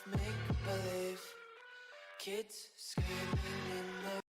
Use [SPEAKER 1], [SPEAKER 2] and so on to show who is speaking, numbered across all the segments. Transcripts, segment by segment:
[SPEAKER 1] of make-believe. Kids screaming in the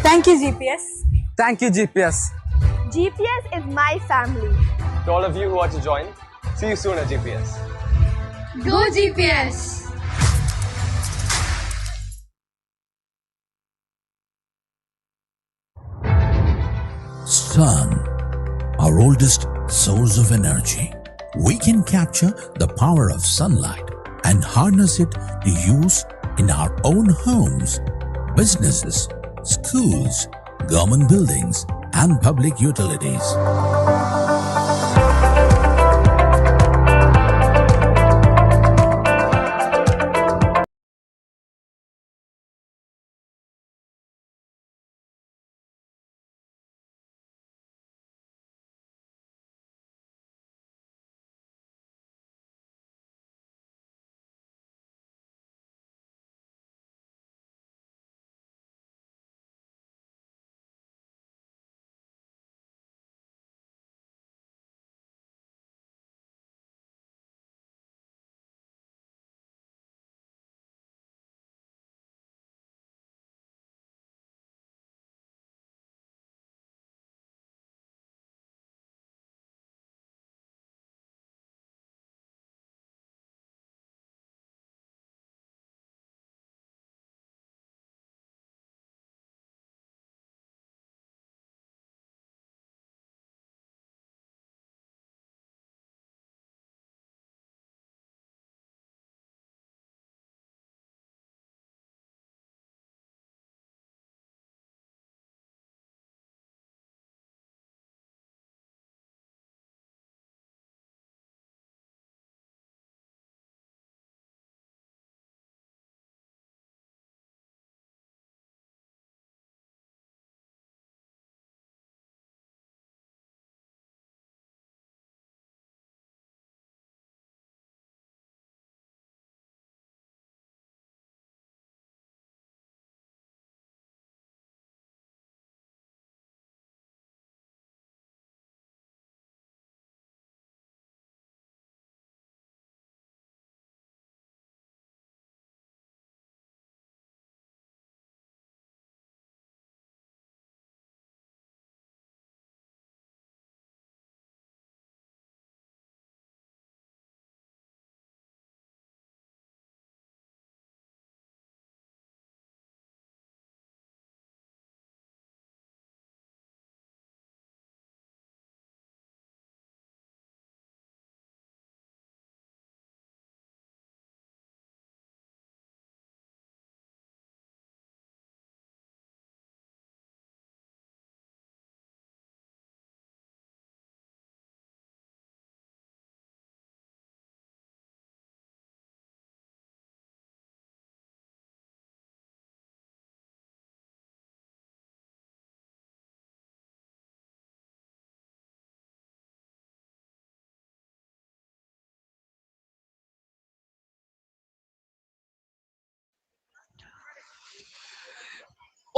[SPEAKER 2] Thank you, GPS.
[SPEAKER 3] Thank you, GPS.
[SPEAKER 4] GPS is my family.
[SPEAKER 5] To all of you who want to join, see you soon at GPS.
[SPEAKER 6] Go GPS!
[SPEAKER 7] Sun, our oldest source of energy. We can capture the power of sunlight and harness it to use in our own homes, businesses, schools, government buildings, and public utilities.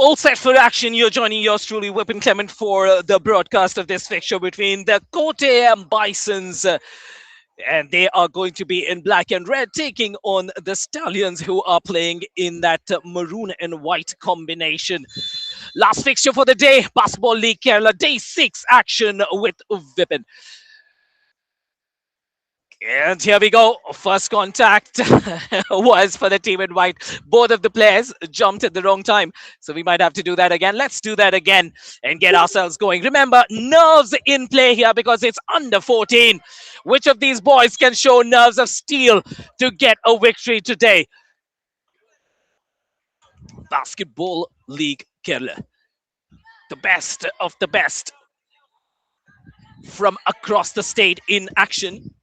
[SPEAKER 3] All set for action. You're joining yours truly, Whip and Clement, for the broadcast of this fixture between the Kottayam Bisons. And they are going to be in black and red, taking on the Stallions, who are playing in that maroon and white combination. Last fixture for the day, Basketball League Kerala, day 6 action with Vipin. And here we go. First contact was for the team in white. Both of the players jumped at the wrong time. So we might have to do that again. Let's do that again and get ourselves going. Remember, nerves in play here because it's under 14. Which of these boys can show nerves of steel to get a victory today? Basketball League Kerala. The best of the best from across the state in action.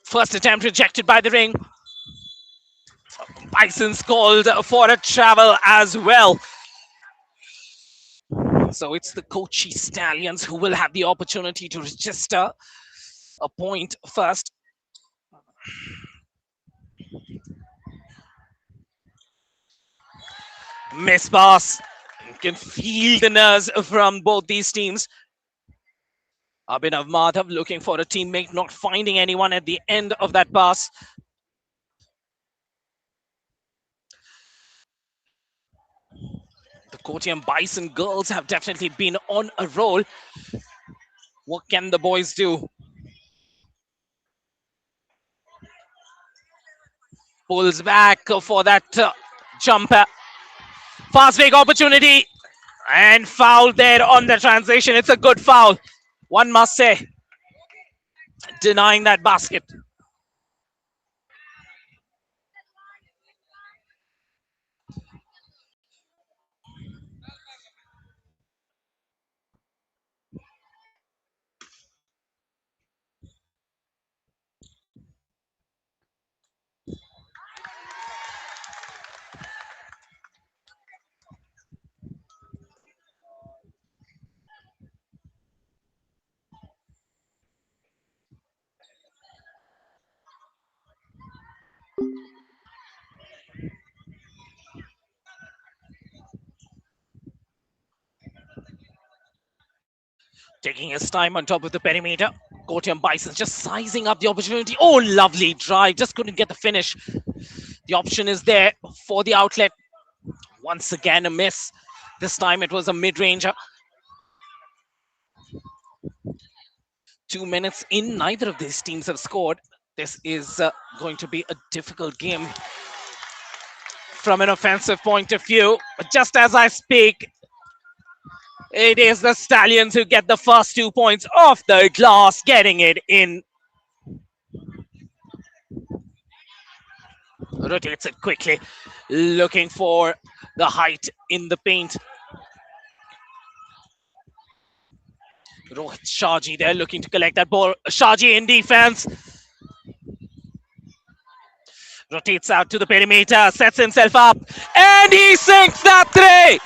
[SPEAKER 3] First attempt rejected by the ring. Bison's called for a travel as well. So it's the Kochi Stallions who will have the opportunity to register a point first. Miss pass. You can feel the nerves from both these teams. Abhinav Madhav looking for a teammate, not finding anyone at the end of that pass. The Kottayam Bison girls have definitely been on a roll. What can the boys do? Pulls back for that jumper. Fast break opportunity. And foul there on the transition. It's a good foul, one must say. Denying that basket. Taking his time on top of the perimeter. Kottayam Bisons just sizing up the opportunity. Oh, lovely drive. Just couldn't get the finish. The option is there for the outlet. Once again, a miss. This time it was a mid-ranger. 2 minutes in, neither of these teams have scored. This is going to be a difficult game from an offensive point of view. But just as I speak, it is the Stallions who get the first 2 points off the glass, getting it in. Rotates it quickly, looking for the height in the paint. Rohit Shaji there looking to collect that ball. Shaji in defense. Rotates out to the perimeter, sets himself up, and he sinks that three.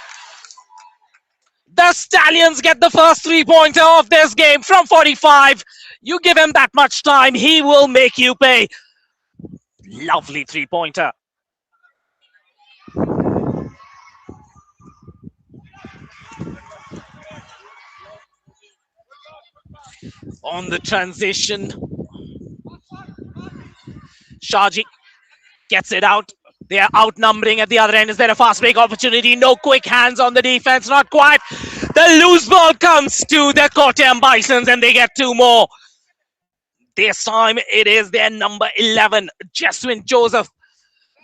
[SPEAKER 3] The Stallions get the first 3-pointer of this game from 45. You give him that much time, he will make you pay. Lovely 3-pointer. On the transition, Shaji gets it out. They are outnumbering at the other end. Is there a fast break opportunity? No quick hands on the defense, not quite. The loose ball comes to the Kottayam Bisons and they get 2 more. This time it is their number 11, Jeswin Joseph,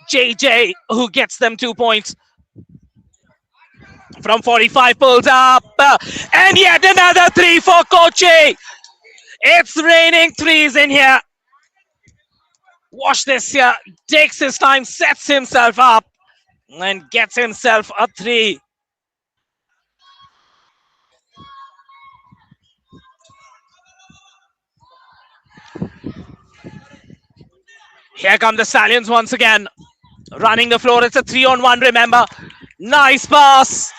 [SPEAKER 3] JJ, who gets them 2 points. From 45 pulls up, and yet another 3 for Kochi. It's raining threes in here. Watch this here. Takes his time, sets himself up, and gets himself a 3. Here come the Stallions once again. Running the floor. It's a 3-on-1, remember. Nice pass.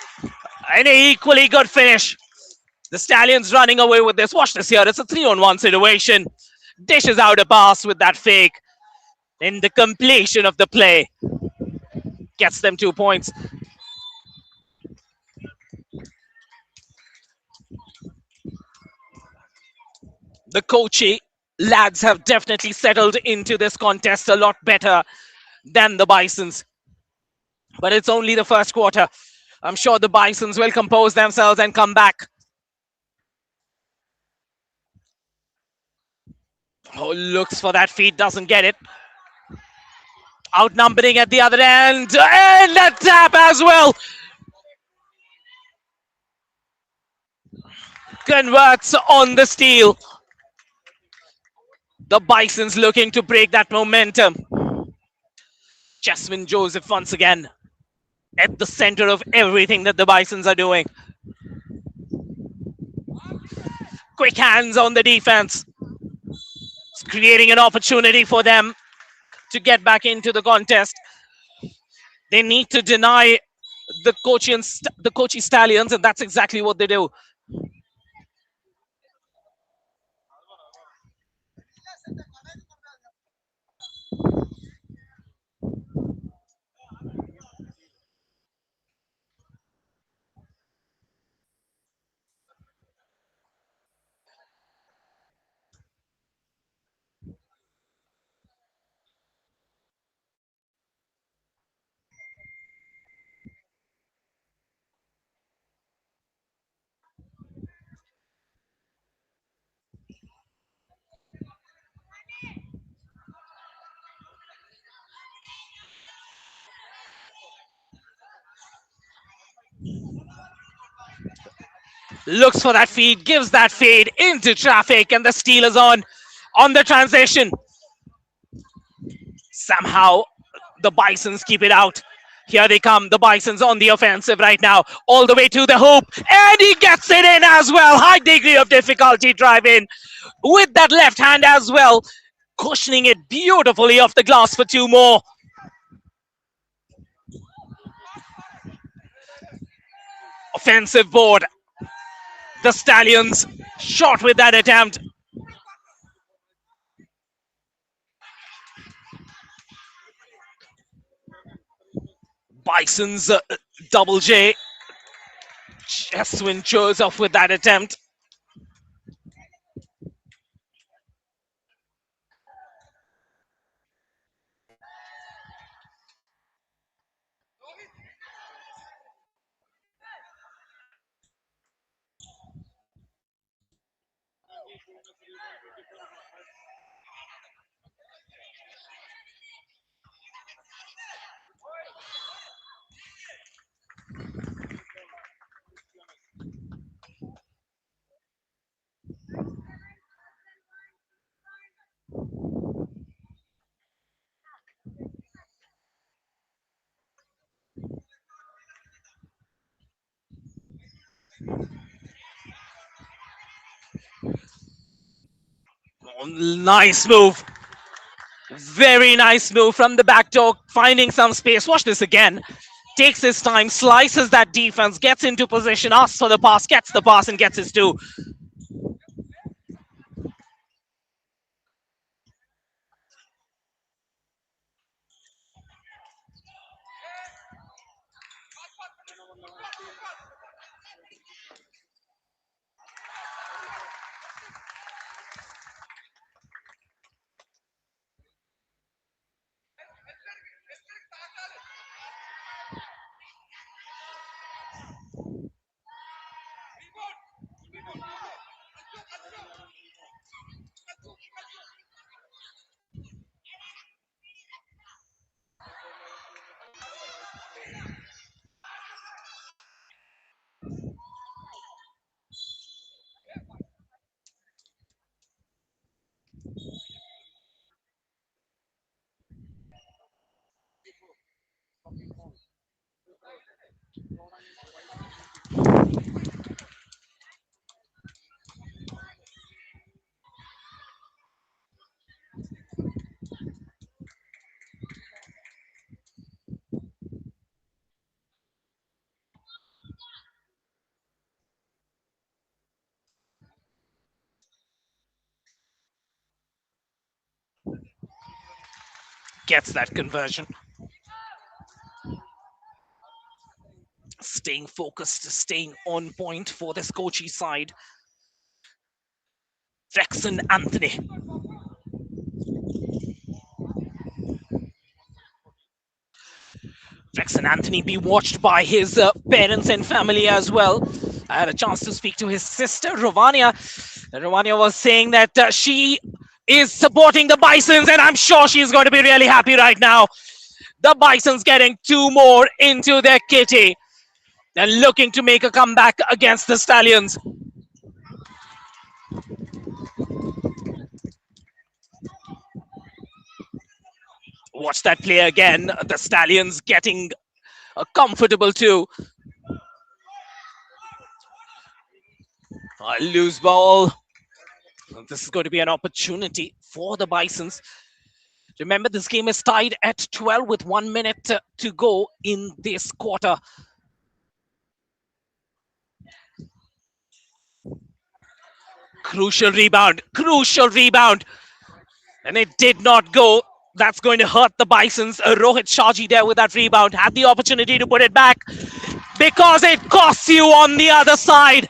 [SPEAKER 3] And an equally good finish. The Stallions running away with this. Watch this here. It's a 3-on-1 situation. dishes out a pass with that fake. In the completion of the play, gets them 2 points. The Kochi lads have definitely settled into this contest a lot better than the Bisons. But it's only the first quarter. I'm sure the Bisons will compose themselves and come back. Oh, looks for that feed, doesn't get it. Outnumbering at the other end, and a tap as well. Converts on the steal. The Bisons looking to break that momentum. Jasmine Joseph once again at the center of everything that the Bisons are doing. Quick hands on the defense. It's creating an opportunity for them to get back into the contest. They need to deny the Kochi Stallions, and that's exactly what they do. Looks for that feed, gives that fade into traffic, and the steal is on the transition. Somehow, the Bisons keep it out. Here they come, the Bisons on the offensive right now, all the way to the hoop, and he gets it in as well. High degree of difficulty drive in with that left hand as well, cushioning it beautifully off the glass for two more. Offensive board. The Stallions short with that attempt. Bisons double J. Jaswin Joseph with that attempt. Nice move. Very nice move from the back door, finding some space. Watch this again. Takes his time, slices that defense, gets into position, asks for the pass, gets the pass, and gets his two. Gets that conversion. Staying focused, staying on point for this Kochi side. Jackson Anthony. Jackson Anthony be watched by his parents and family as well. I had a chance to speak to his sister, Ravania. Ravania was saying that she is supporting the Bisons, and I'm sure she's going to be really happy right now. The Bisons getting two more into their kitty and looking to make a comeback against the Stallions. Watch that play again. The Stallions getting a comfortable two. A loose ball. This is going to be an opportunity for the Bisons. Remember, this game is tied at 12 with 1 minute to go in this quarter. Crucial rebound. Crucial rebound. And it did not go. That's going to hurt the Bisons. Rohit Shaji there with that rebound. Had the opportunity to put it back because it costs you on the other side.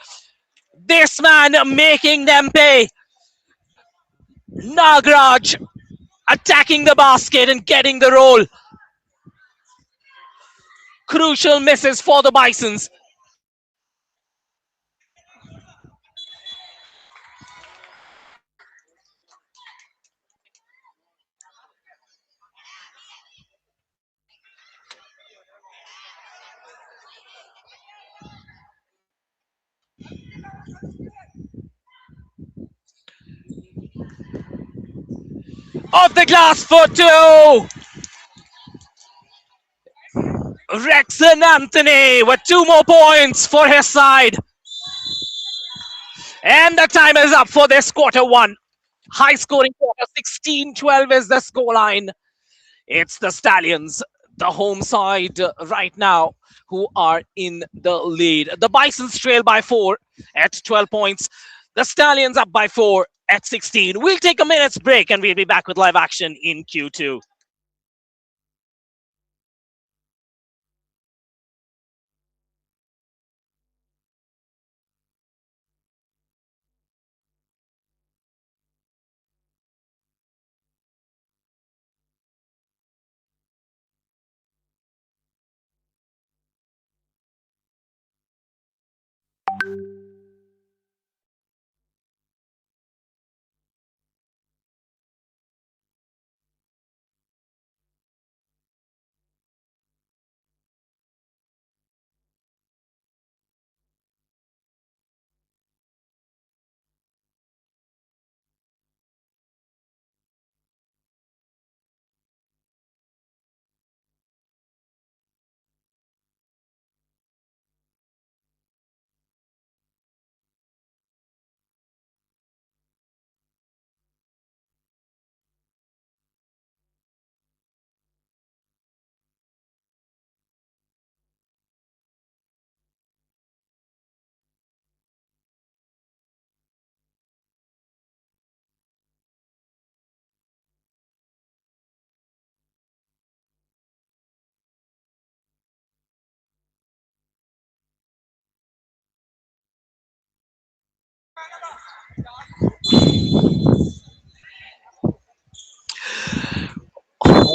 [SPEAKER 3] This man making them pay. Nagraj attacking the basket and getting the roll. Crucial misses for the Bisons. Off the glass for two. Rexon Anthony with two more points for his side. And the time is up for this quarter one. High scoring quarter, 16-12 is the scoreline. It's the Stallions, the home side right now, who are in the lead. The Bisons trail by 4 at 12 points. The Stallions up by 4 at 16. We'll take a minute's break and we'll be back with live action in Q2.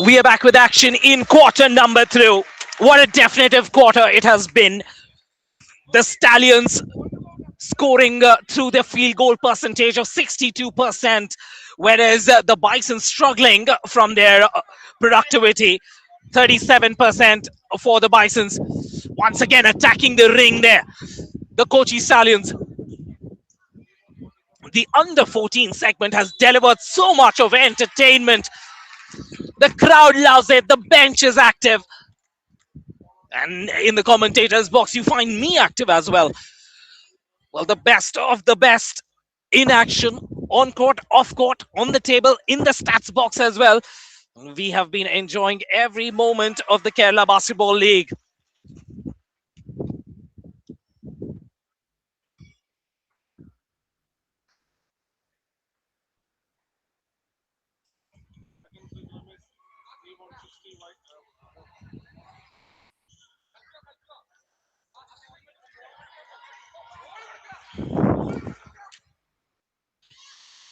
[SPEAKER 3] We are back with action in quarter number 2. What a definitive quarter it has been. The Stallions scoring through their field goal percentage of 62%, whereas the Bison struggling from their productivity, 37% for the Bisons. Once again, attacking the ring there. The Kochi Stallions. The under 14 segment has delivered so much of entertainment. The crowd loves it. The bench is active. And in the commentators box, you find me active as well. Well, the best of the best in action, on court, off court, on the table, in the stats box as well. We have been enjoying every moment of the Kerala Basketball League.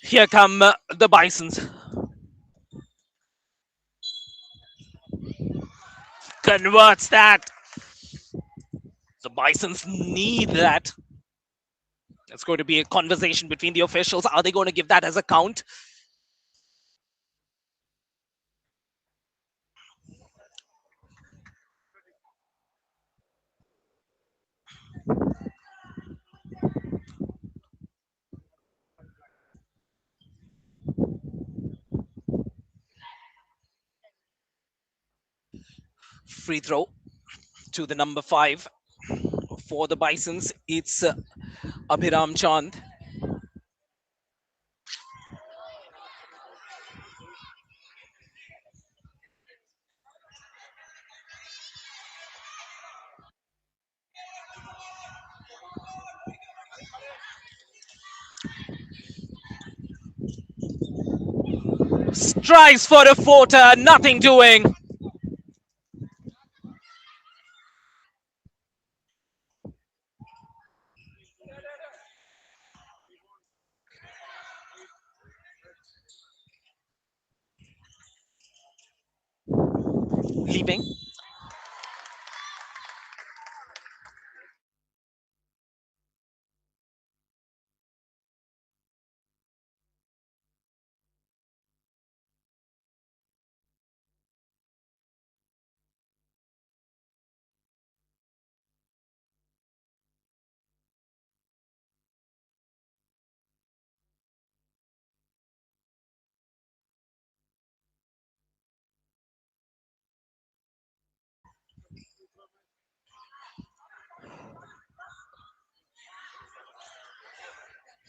[SPEAKER 3] Here come the Bisons. Converts that. The Bisons need that. It's going to be a conversation between the officials. Are they going to give that as a count? Free throw to the number 5 for the Bisons. It's Abhiram Chand. Strives for the footer, nothing doing. Leaving.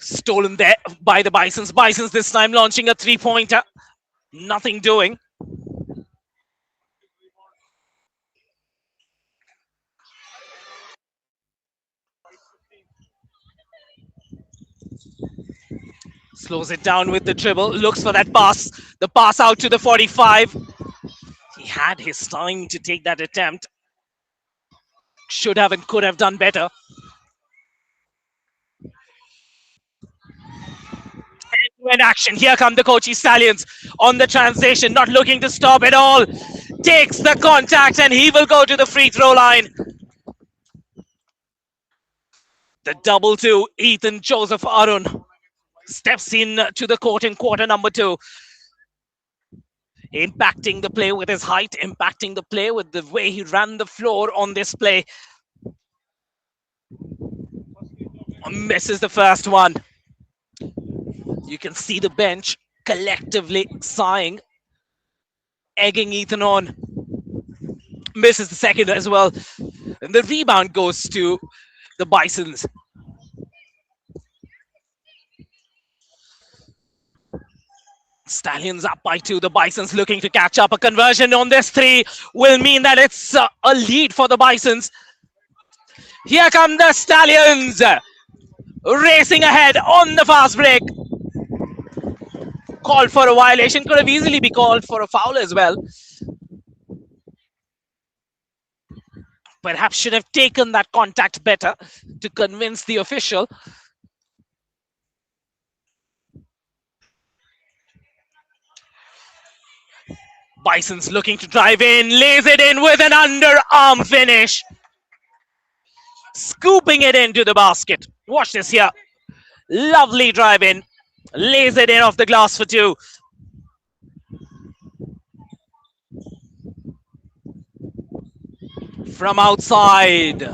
[SPEAKER 3] Stolen there by the Bisons. Bisons this time launching a three-pointer. Nothing doing. Slows it down with the dribble. Looks for that pass. The pass out to the 45. He had his time to take that attempt. Should have and could have done better. End action. Here come the Kochi Stallions on the transition, not looking to stop at all. Takes the contact and he will go to the free throw line. The double to Ethan Joseph Arun steps in to the court in quarter number 2. Impacting the play with his height, impacting the play with the way he ran the floor on this play. Misses the first one. You can see the bench collectively sighing, egging Ethan on. Misses the second as well. And the rebound goes to the Bisons. Stallions up by 2. The Bisons looking to catch up. A conversion on this 3 will mean that it's a lead for the Bisons. Here come the Stallions. Racing ahead on the fast break. Called for a violation. Could have easily be called for a foul as well. Perhaps should have taken that contact better to convince the official. Bisons looking to drive in, lays it in with an underarm finish. Scooping it into the basket. Watch this here. Lovely drive in. Lays it in off the glass for 2. From outside.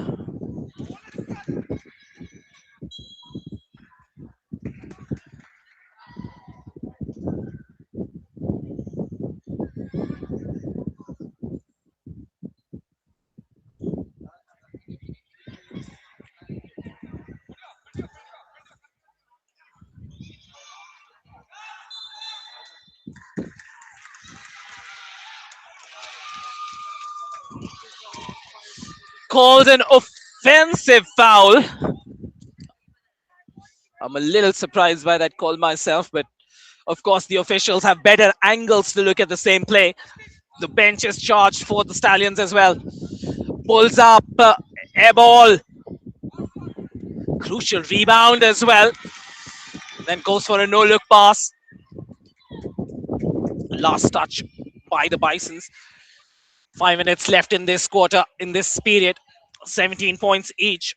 [SPEAKER 3] Called an offensive foul. I'm a little surprised by that call myself, but of course the officials have better angles to look at the same play. The bench is charged for the Stallions as well. Pulls up, air ball. Crucial rebound as well. Then goes for a no-look pass. Last touch by the Bisons. 5 minutes left in this quarter, in this period. 17 points each.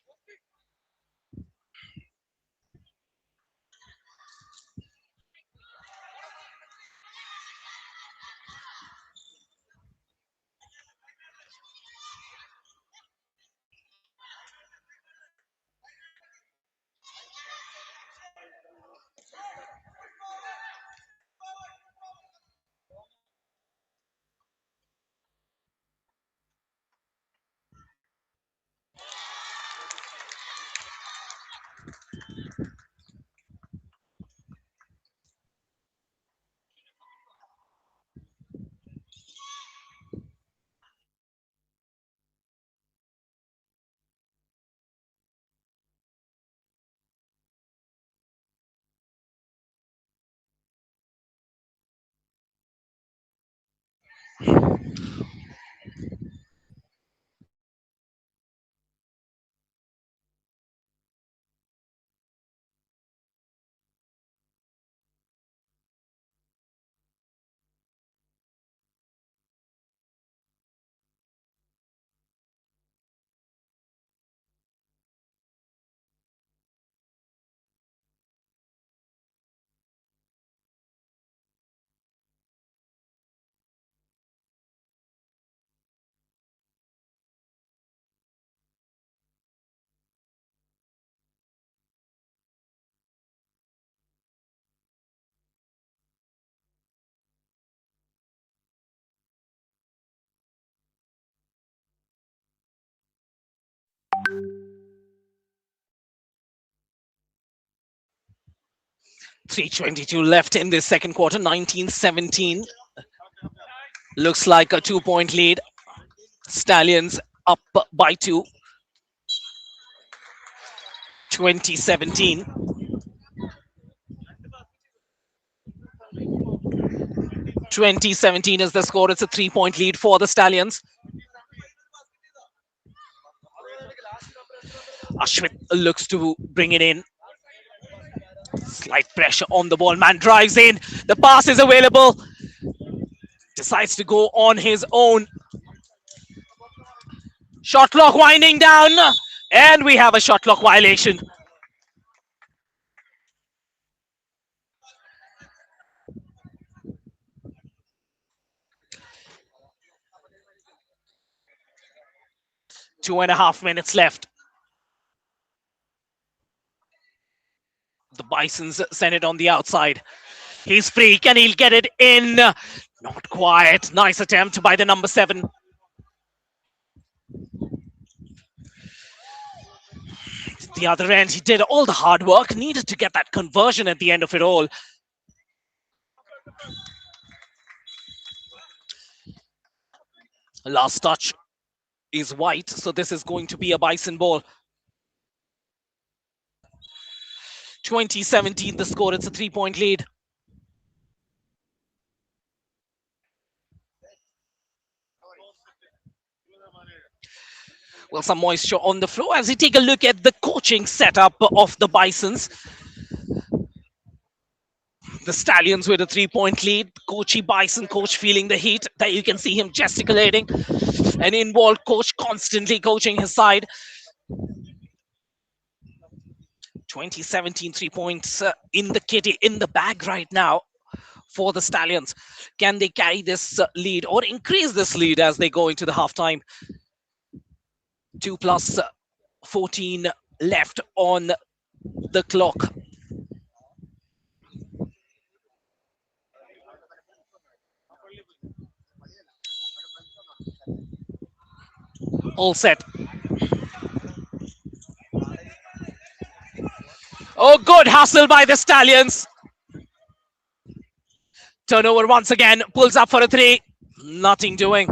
[SPEAKER 3] .322 left in this second quarter. 19-17. Looks like a 2-point lead. Stallions up by 2. 2017. 2017 is the score. It's a 3-point lead for the Stallions. Ashwin looks to bring it in. Slight pressure on the ball. Man drives in. The pass is available. Decides to go on his own. Shot clock winding down. And we have a shot clock violation. Two and a half minutes left. The Bisons send it on the outside. He's free. Can he get it in? Not quite. Nice attempt by the number 7. The other end, he did all the hard work. Needed to get that conversion at the end of it all. Last touch is white, so this is going to be a Bison ball. 2017, the score. It's a 3-point lead. Well, some moisture on the floor as we take a look at the coaching setup of the Bisons. The Stallions with a 3-point lead. Kochi Bison coach feeling the heat. There you can see him gesticulating. An involved coach constantly coaching his side. 2017, 3 points in the kitty, in the bag right now for the Stallions. Can they carry this lead or increase this lead as they go into the halftime? 2 plus 14 left on the clock. All set. Oh, good hustle by the Stallions. Turnover once again. Pulls up for a 3. Nothing doing.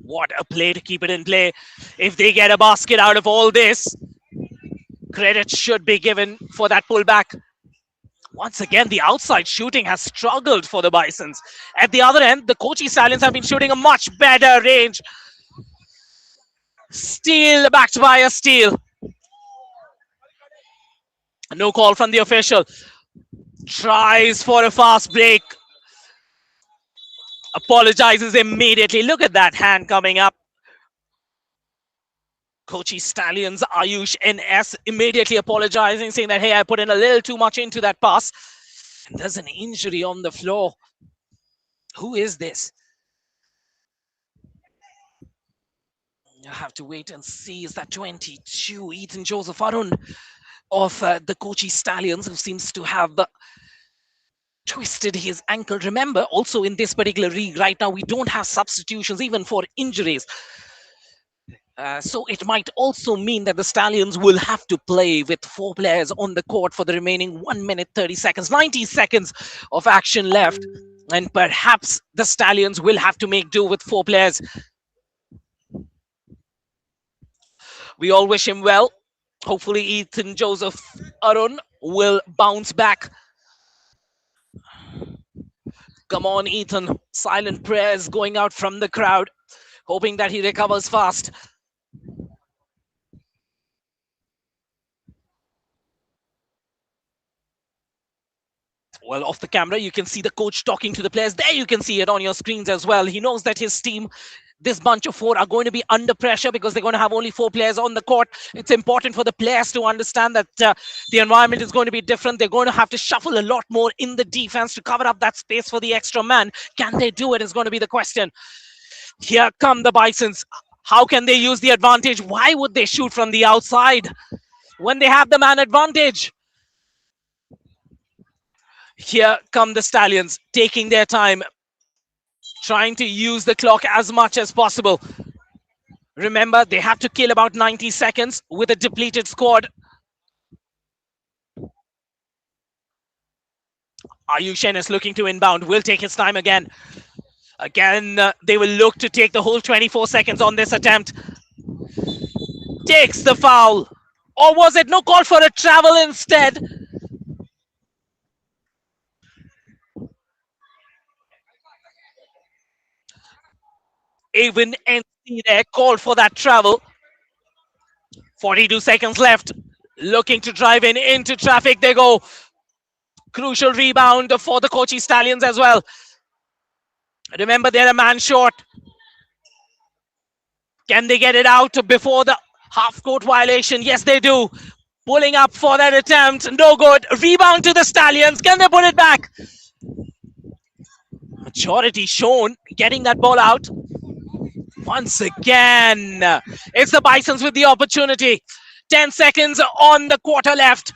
[SPEAKER 3] What a play to keep it in play. If they get a basket out of all this, credit should be given for that pullback. Once again, the outside shooting has struggled for the Bisons. At the other end, the Kochi Stallions have been shooting a much better range. Steal backed by a steal. No call from the official. Tries for a fast break. Apologizes immediately. Look at that hand coming up. Kochi Stallions, Ayush NS immediately apologizing, saying that, hey, I put in a little too much into that pass. And there's an injury on the floor. Who is this? You'll have to wait and see. Is that 22, Ethan Joseph Arun of the Kochi Stallions, who seems to have twisted his ankle. Remember, also in this particular league right now, we don't have substitutions even for injuries. So it might also mean that the Stallions will have to play with 4 players on the court for the remaining 1 minute 30 seconds, 90 seconds of action left. And perhaps the Stallions will have to make do with 4 players. We all wish him well. Hopefully Ethan Joseph Arun will bounce back. Come on, Ethan. Silent prayers going out from the crowd, hoping that he recovers fast. Well, off the camera, you can see the coach talking to the players. There you can see it on your screens as well. He knows that his team, this bunch of 4, are going to be under pressure because they're going to have only 4 players on the court. It's important for the players to understand that the environment is going to be different. They're going to have to shuffle a lot more in the defense to cover up that space for the extra man. Can they do it is going to be the question. Here come the Bisons. How can they use the advantage? Why would they shoot from the outside when they have the man advantage? Here come the Stallions, taking their time, trying to use the clock as much as possible. Remember, they have to kill about 90 seconds with a depleted squad. Ayush is looking to inbound, will take his time again. They will look to take the whole 24 seconds on this attempt. Takes the foul. Or was it no call for a travel instead? Even NC there called for that travel. 42 seconds left. Looking to drive into traffic. They go. Crucial rebound for the Kochi Stallions as well. Remember, they're a man short. Can they get it out before the half-court violation? Yes, they do. Pulling up for that attempt. No good. Rebound to the Stallions. Can they put it back? Maturity shown. Getting that ball out. Once again, it's the Bisons with the opportunity. 10 seconds on the quarter left.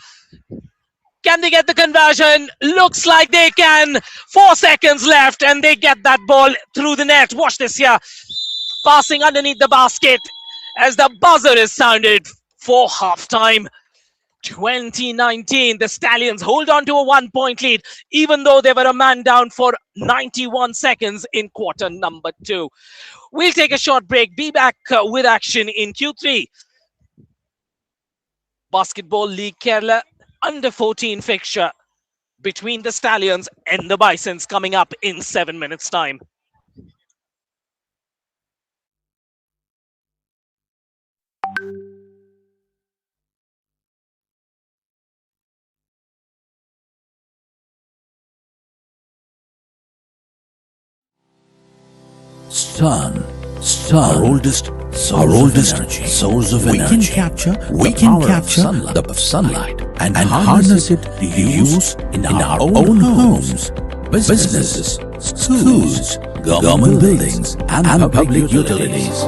[SPEAKER 3] Can they get the conversion? Looks like they can. 4 seconds left and they get that ball through the net. Watch this here. Passing underneath the basket as the buzzer is sounded for halftime. 2019, the Stallions hold on to a 1-point lead, even though they were a man down for 91 seconds in quarter number 2. We'll take a short break, be back with action in Q3. Basketball League Kerala under 14 fixture between the Stallions and the Bisons coming up in 7 minutes' time.
[SPEAKER 7] Sun, our oldest source of energy. We can capture the sunlight and harness it to use in our own homes, businesses, schools, government buildings, and public utilities.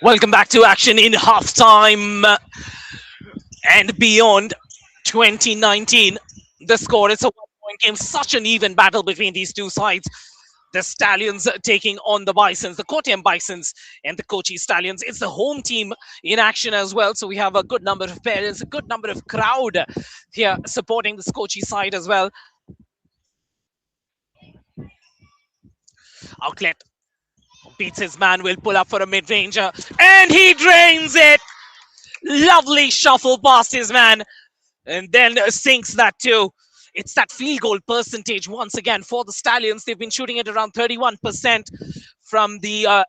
[SPEAKER 3] Welcome back to action in halftime and beyond 2019. The score is a 1 point game. Such an even battle between these two sides. The Stallions taking on the Bisons, the Kottayam Bisons and the Kochi Stallions. It's the home team in action as well. So we have a good number of parents, a good number of crowd here supporting this Kochi side as well. Outlet beats his man, will pull up for a mid-ranger and he drains it. Lovely shuffle past his man and then sinks that too. It's that field goal percentage once again for the Stallions. They've been shooting at around 31% from the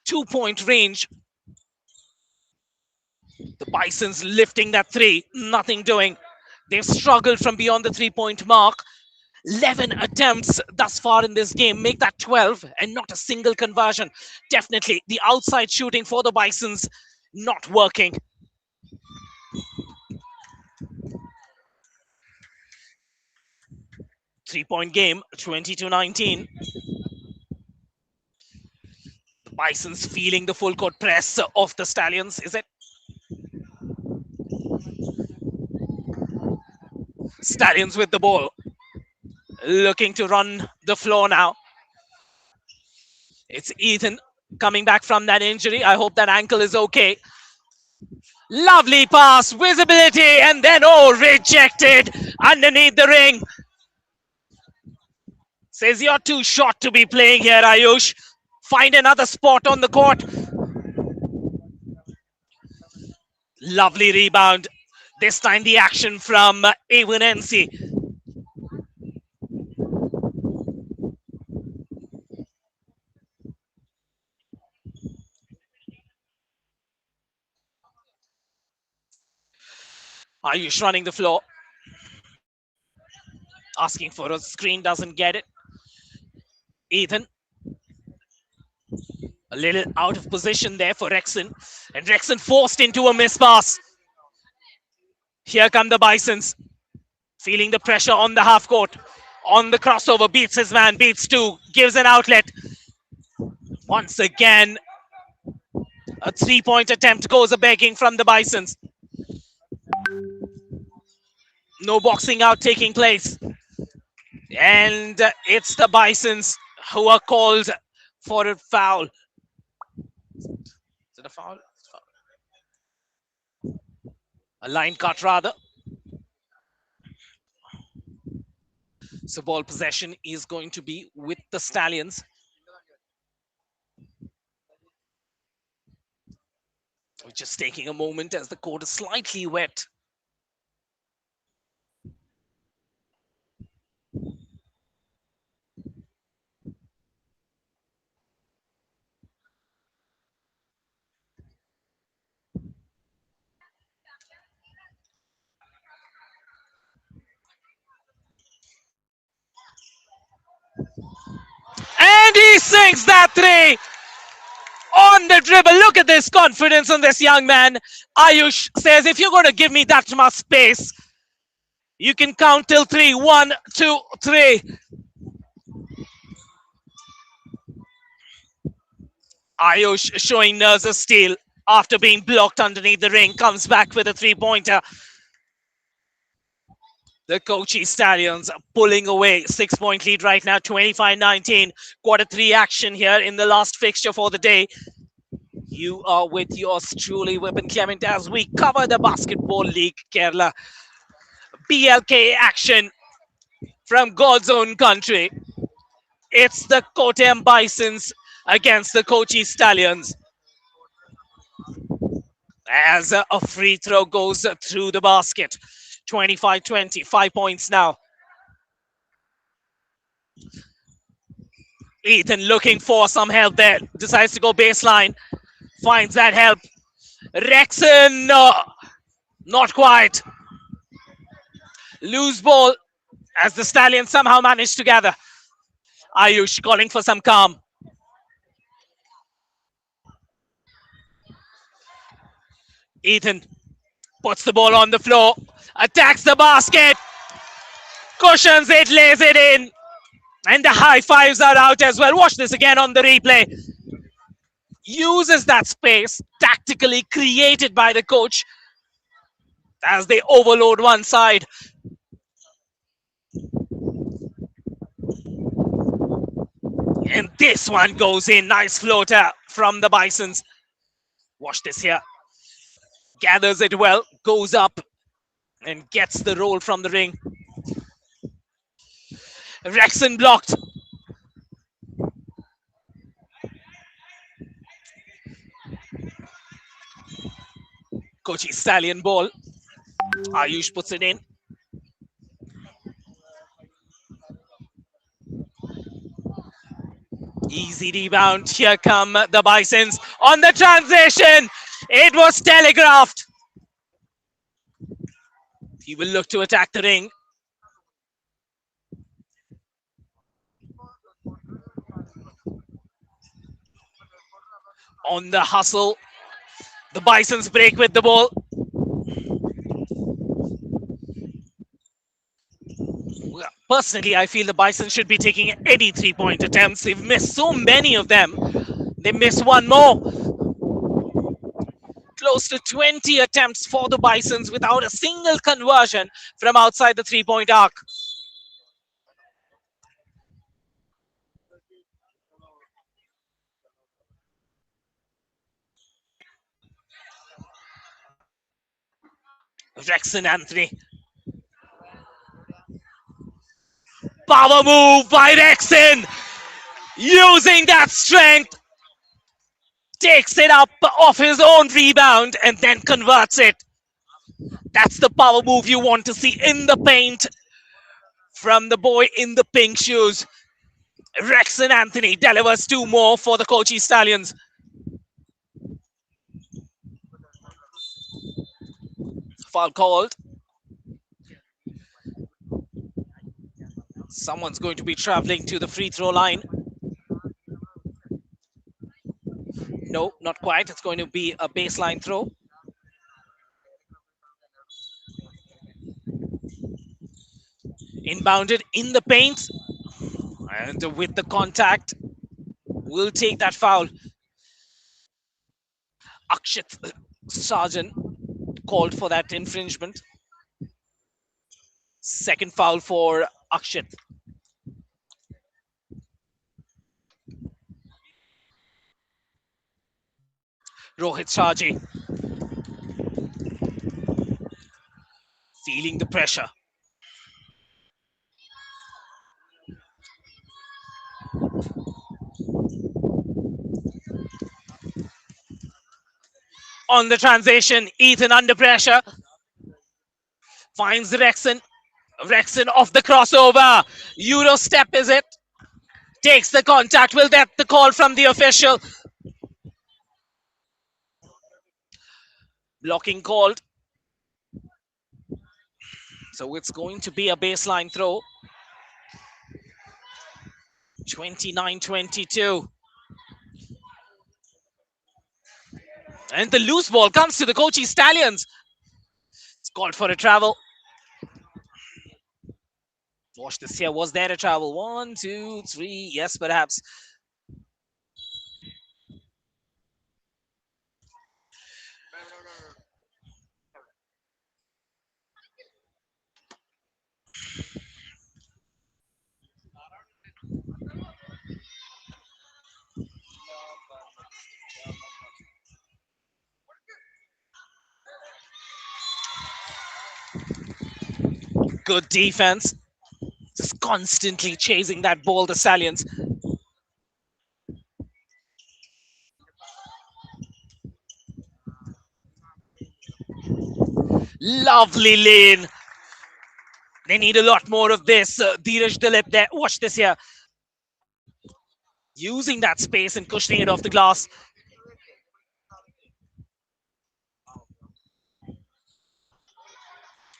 [SPEAKER 3] 2-point range. The Bisons lifting that three, nothing doing. They've struggled from beyond the 3-point mark. 11 attempts thus far in this game, make that 12 and not a single conversion. Definitely the outside shooting for the Bisons not working. Three-point game, 20-19. The Bisons feeling the full court press of the Stallions, is it? Stallions with the ball. Looking to run the floor now. It's Ethan coming back from that injury. I hope that ankle is okay. Lovely pass, visibility, and then, oh, rejected underneath the ring. Says you're too short to be playing here, Ayush. Find another spot on the court. Lovely rebound. This time the action from A1NC. Ayush running the floor. Asking for a screen, doesn't get it. Ethan. A little out of position there for Rexon. And Rexon forced into a miss pass. Here come the Bisons. Feeling the pressure on the half court. On the crossover, beats his man, beats two, gives an outlet. Once again, a 3-point attempt goes a begging from the Bisons. No boxing out taking place. And it's the Bisons who are called for a foul. Is it a foul? A line cut rather. So ball possession is going to be with the Stallions. We're just taking a moment as the court is slightly wet. And he sinks that three on the dribble. Look at this confidence on this young man. Ayush says, if you're going to give me that much space, you can count till three. 1, 2, 3. Ayush showing nerves of steel after being blocked underneath the ring. Comes back with a 3-pointer. The Kochi Stallions pulling away. 6-point lead right now, 25-19. Quarter 3 action here in the last fixture for the day. You are with yours truly, Weapon Clement, as we cover the Basketball League Kerala. BLK action from God's own country. It's the Kottayam Bisons against the Kochi Stallions. As a free throw goes through the basket. 25-20, 5 points now. Ethan looking for some help there. Decides to go baseline. Finds that help. Rexon, no, not quite. Loose ball as the Stallions somehow managed to gather. Ayush calling for some calm. Ethan puts the ball on the floor, attacks the basket, cushions it, lays it in, and the high fives are out as well. Watch this again on the replay. Uses that space tactically created by the coach as they overload one side. And this one goes in. Nice floater from the Bisons. Watch this here. Gathers it well, goes up and gets the roll from the ring. Rexon blocked. Kochi Stallion ball. Ayush puts it in. Easy rebound. Here come the Bisons on the transition. It was telegraphed. He will look to attack the ring. On the hustle. The Bisons break with the ball. Personally, I feel the Bisons should be taking any three-point attempts. They've missed so many of them. They miss one more. Close to 20 attempts for the Bisons without a single conversion from outside the three-point arc. Rexon Anthony. Power move by Rexon. Using that strength. Takes it up off his own rebound and then converts it. That's the power move you want to see in the paint from the boy in the pink shoes. Rexon Anthony delivers two more for the Kochi Stallions. Foul called. Someone's going to be traveling to the free throw line. No, not quite. It's going to be a baseline throw. Inbounded in the paint. And with the contact, will take that foul. Akshit Sarjan called for that infringement. Second foul for Akshit. Rohit Shaji feeling the pressure. On the transition, Ethan under pressure. Finds Rexon. Rexon off the crossover. Euro step, is it? Takes the contact. Will get the call from the official. Blocking called. So it's going to be a baseline throw. 29-22. And the loose ball comes to the Kochi Stallions. It's called for a travel. Watch this here. Was there a travel? 1, 2, 3. Yes, perhaps. Good defense. Just constantly chasing that ball, the Stallions. Lovely lane. They need a lot more of this. Dheeraj Dilip there. Watch this here. Using that space and cushioning it off the glass.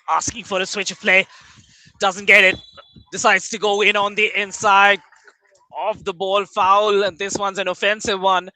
[SPEAKER 3] Asking for a switch of play. Doesn't get it. Decides to go in on the inside. Off the ball foul, and this one's an offensive one.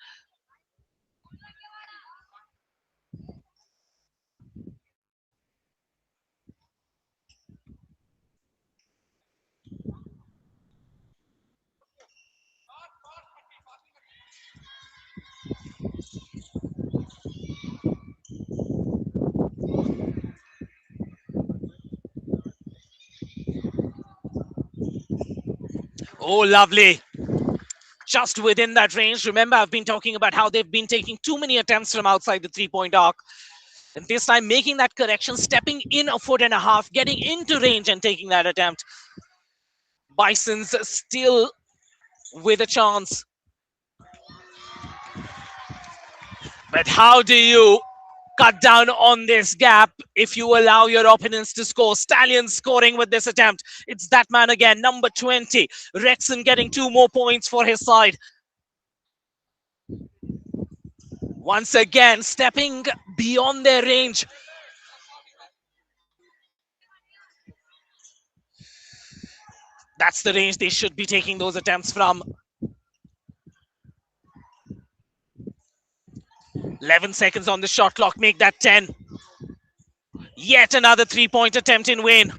[SPEAKER 3] Oh, lovely. Just within that range. Remember, I've been talking about how they've been taking too many attempts from outside the 3 point arc. And this time, making that correction, stepping in a foot and a half, getting into range and taking that attempt. Bisons still with a chance. But how do you cut down on this gap if you allow your opponents to score? Stallions scoring with this attempt. It's that man again, number 20. Rexon getting 2 more points for his side. Once again, stepping beyond their range. That's the range they should be taking those attempts from. 11 seconds on the shot clock, make that 10. Yet another 3 point attempt in vain.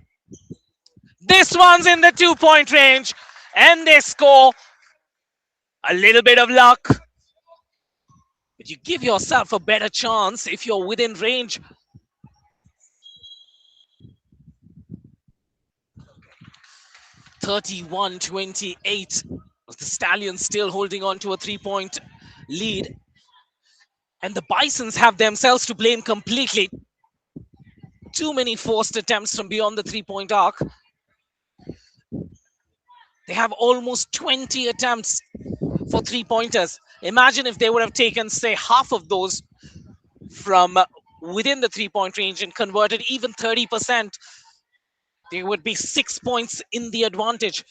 [SPEAKER 3] This one's in the 2 point range, and they score. A little bit of luck, but you give yourself a better chance if you're within range. (31-28). The Stallions still holding on to a 3 point lead, and the Bisons have themselves to blame completely. Too many forced attempts from beyond the 3 point arc. They have almost 20 attempts for 3 pointers. Imagine if they would have taken, say, half of those from within the 3 point range and converted even 30%. They would be 6 points in the advantage.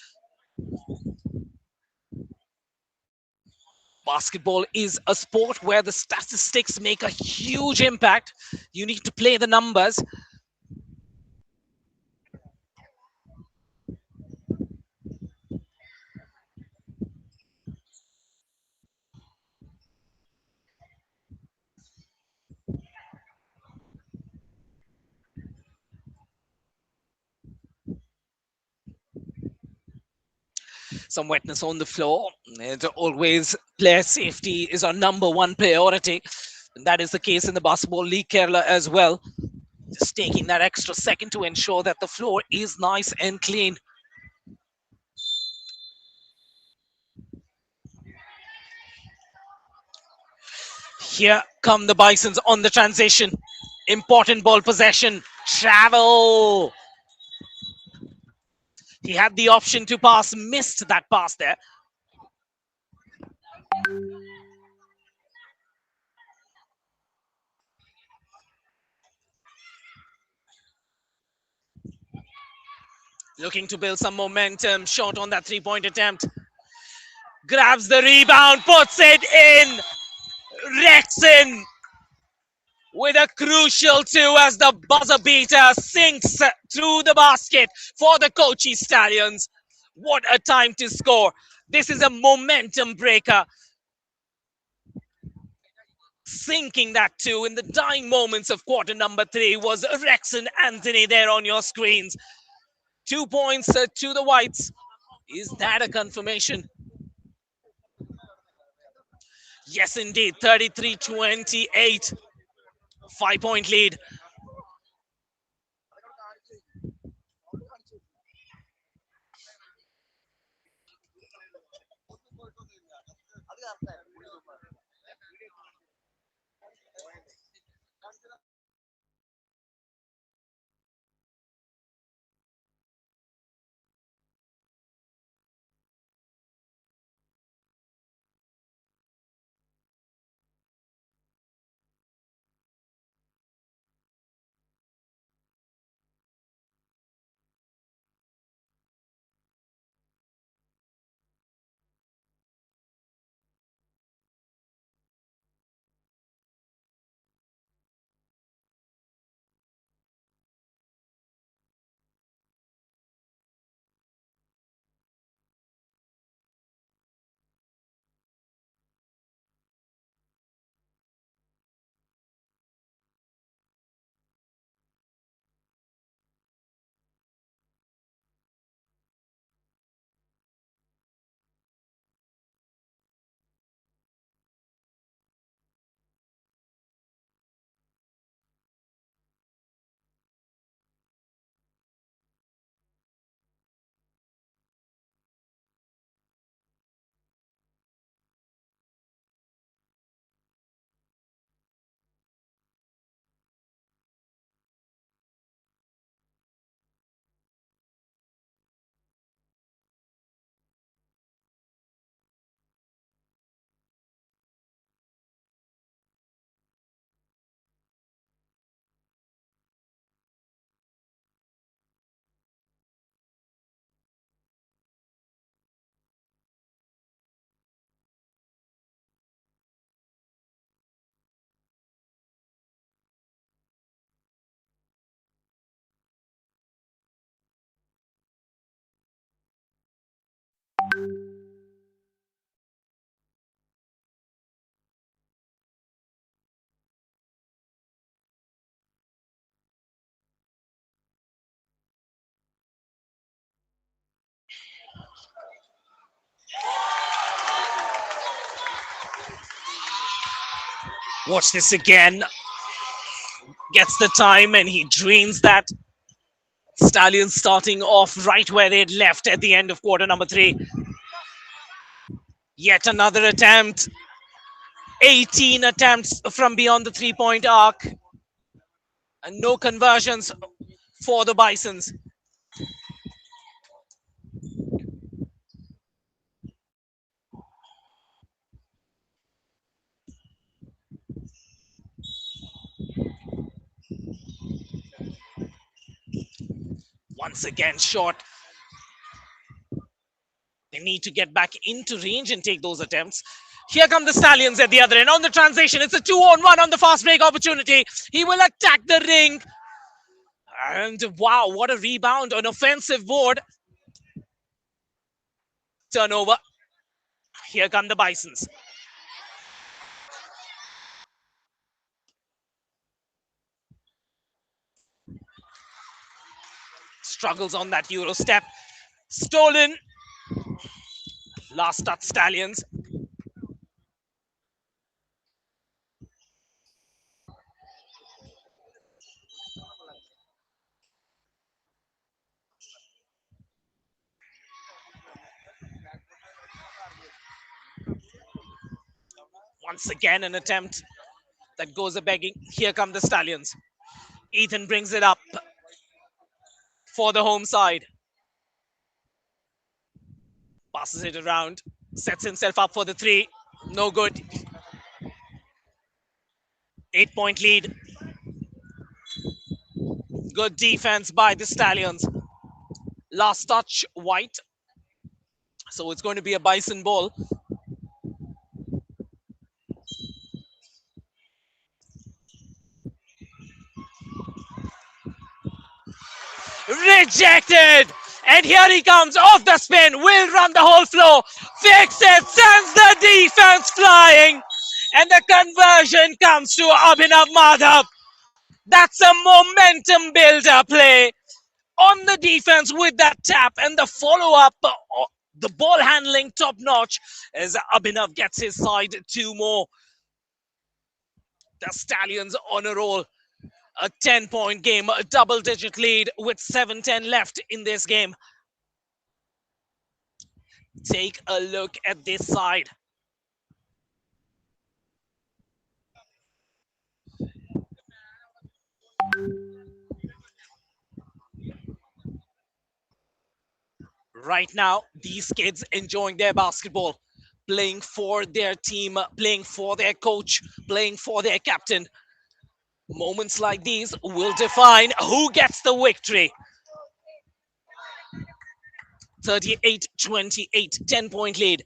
[SPEAKER 3] Basketball is a sport where the statistics make a huge impact. You need to play the numbers. Some wetness on the floor. And always, player safety is our number one priority. And that is the case in the Basketball League Kerala as well. Just taking that extra second to ensure that the floor is nice and clean. Here come the Bisons on the transition. Important ball possession. Travel. He had the option to pass, missed that pass there. Looking to build some momentum. Short on that 3 point attempt. Grabs the rebound, puts it in. Rexon with a crucial two as the buzzer beater sinks through the basket for the Kochi Stallions. What a time to score. This is a momentum breaker. Sinking that two in the dying moments of quarter number 3 was Rexon Anthony there on your screens. 2 points to the Whites. Is that a confirmation? Yes, indeed. 33-28. 5 point lead. Watch this again. Gets the time and he drains that. Stallions starting off right where they'd left at the end of quarter number 3. Yet another attempt. 18 attempts from beyond the 3-point arc. And no conversions for the Bisons. Once again, short. They need to get back into range and take those attempts. Here come the Stallions at the other end. On the transition, it's a 2-on-1 on the fast break opportunity. He will attack the ring. And wow, what a rebound. An offensive board. Turnover. Here come the Bisons. Struggles on that Euro step. Stolen. Last touch, Stallions. Once again, an attempt that goes a begging. Here come the Stallions. Ethan brings it up for the home side. Passes it around. Sets himself up for the 3. No good. 8-point lead. Good defense by the Stallions. Last touch, White. So it's going to be a Bison ball. Rejected! And here he comes off the spin. Will run the whole floor. Fix it. Sends the defense flying. And the conversion comes to Abhinav Madhav. That's a momentum builder play on the defense with that tap and the follow-up. The ball handling top notch as Abhinav gets his side 2 more. The Stallions on a roll. A 10-point game, a double-digit lead with 7:10 left in this game. Take a look at this side. Right now, these kids enjoying their basketball, playing for their team, playing for their coach, playing for their captain. Moments like these will define who gets the victory. 38-28, 10-point lead.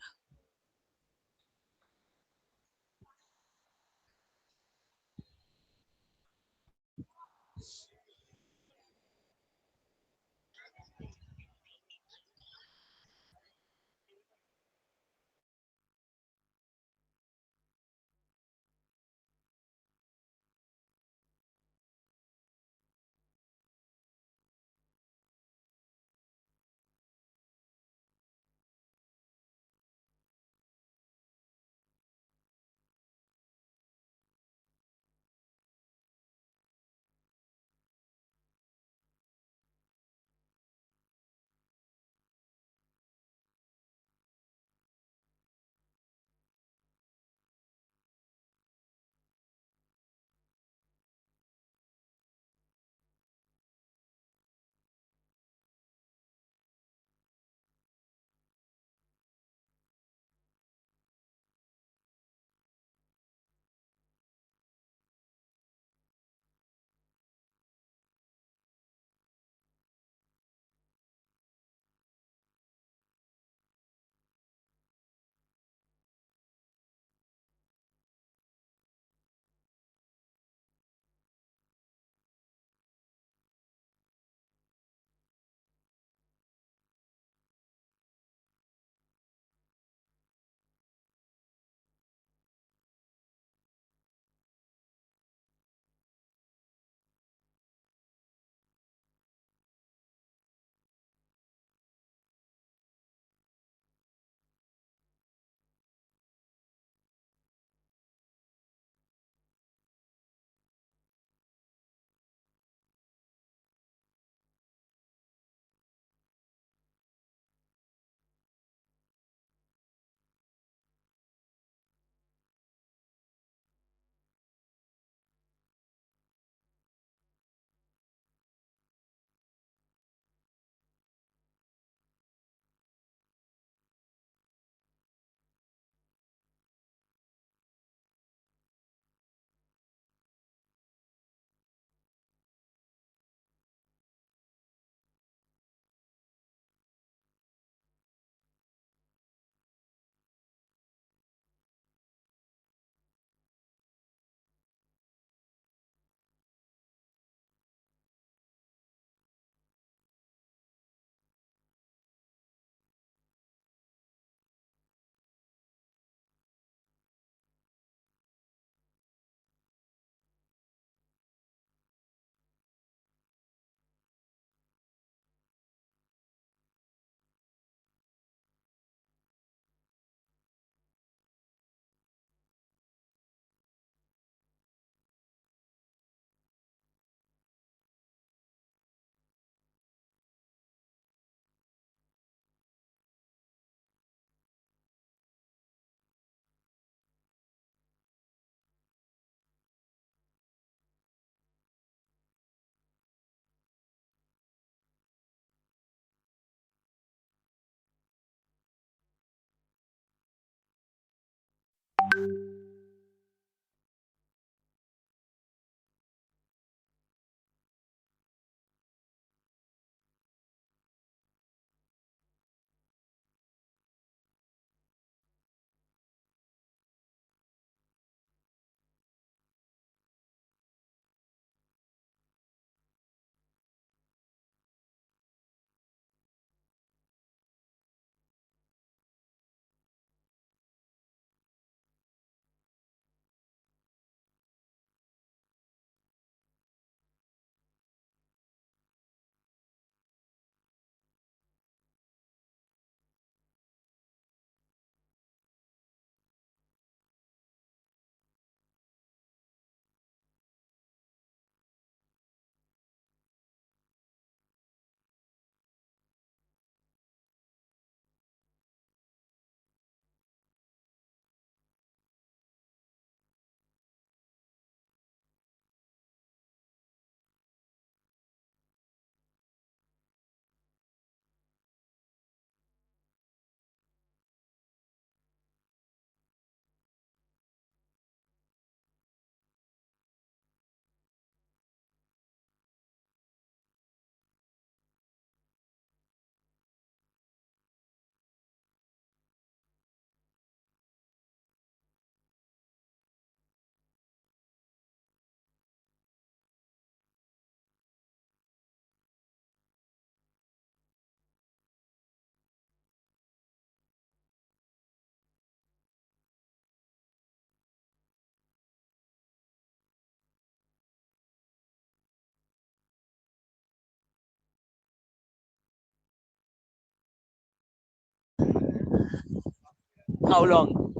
[SPEAKER 3] How long?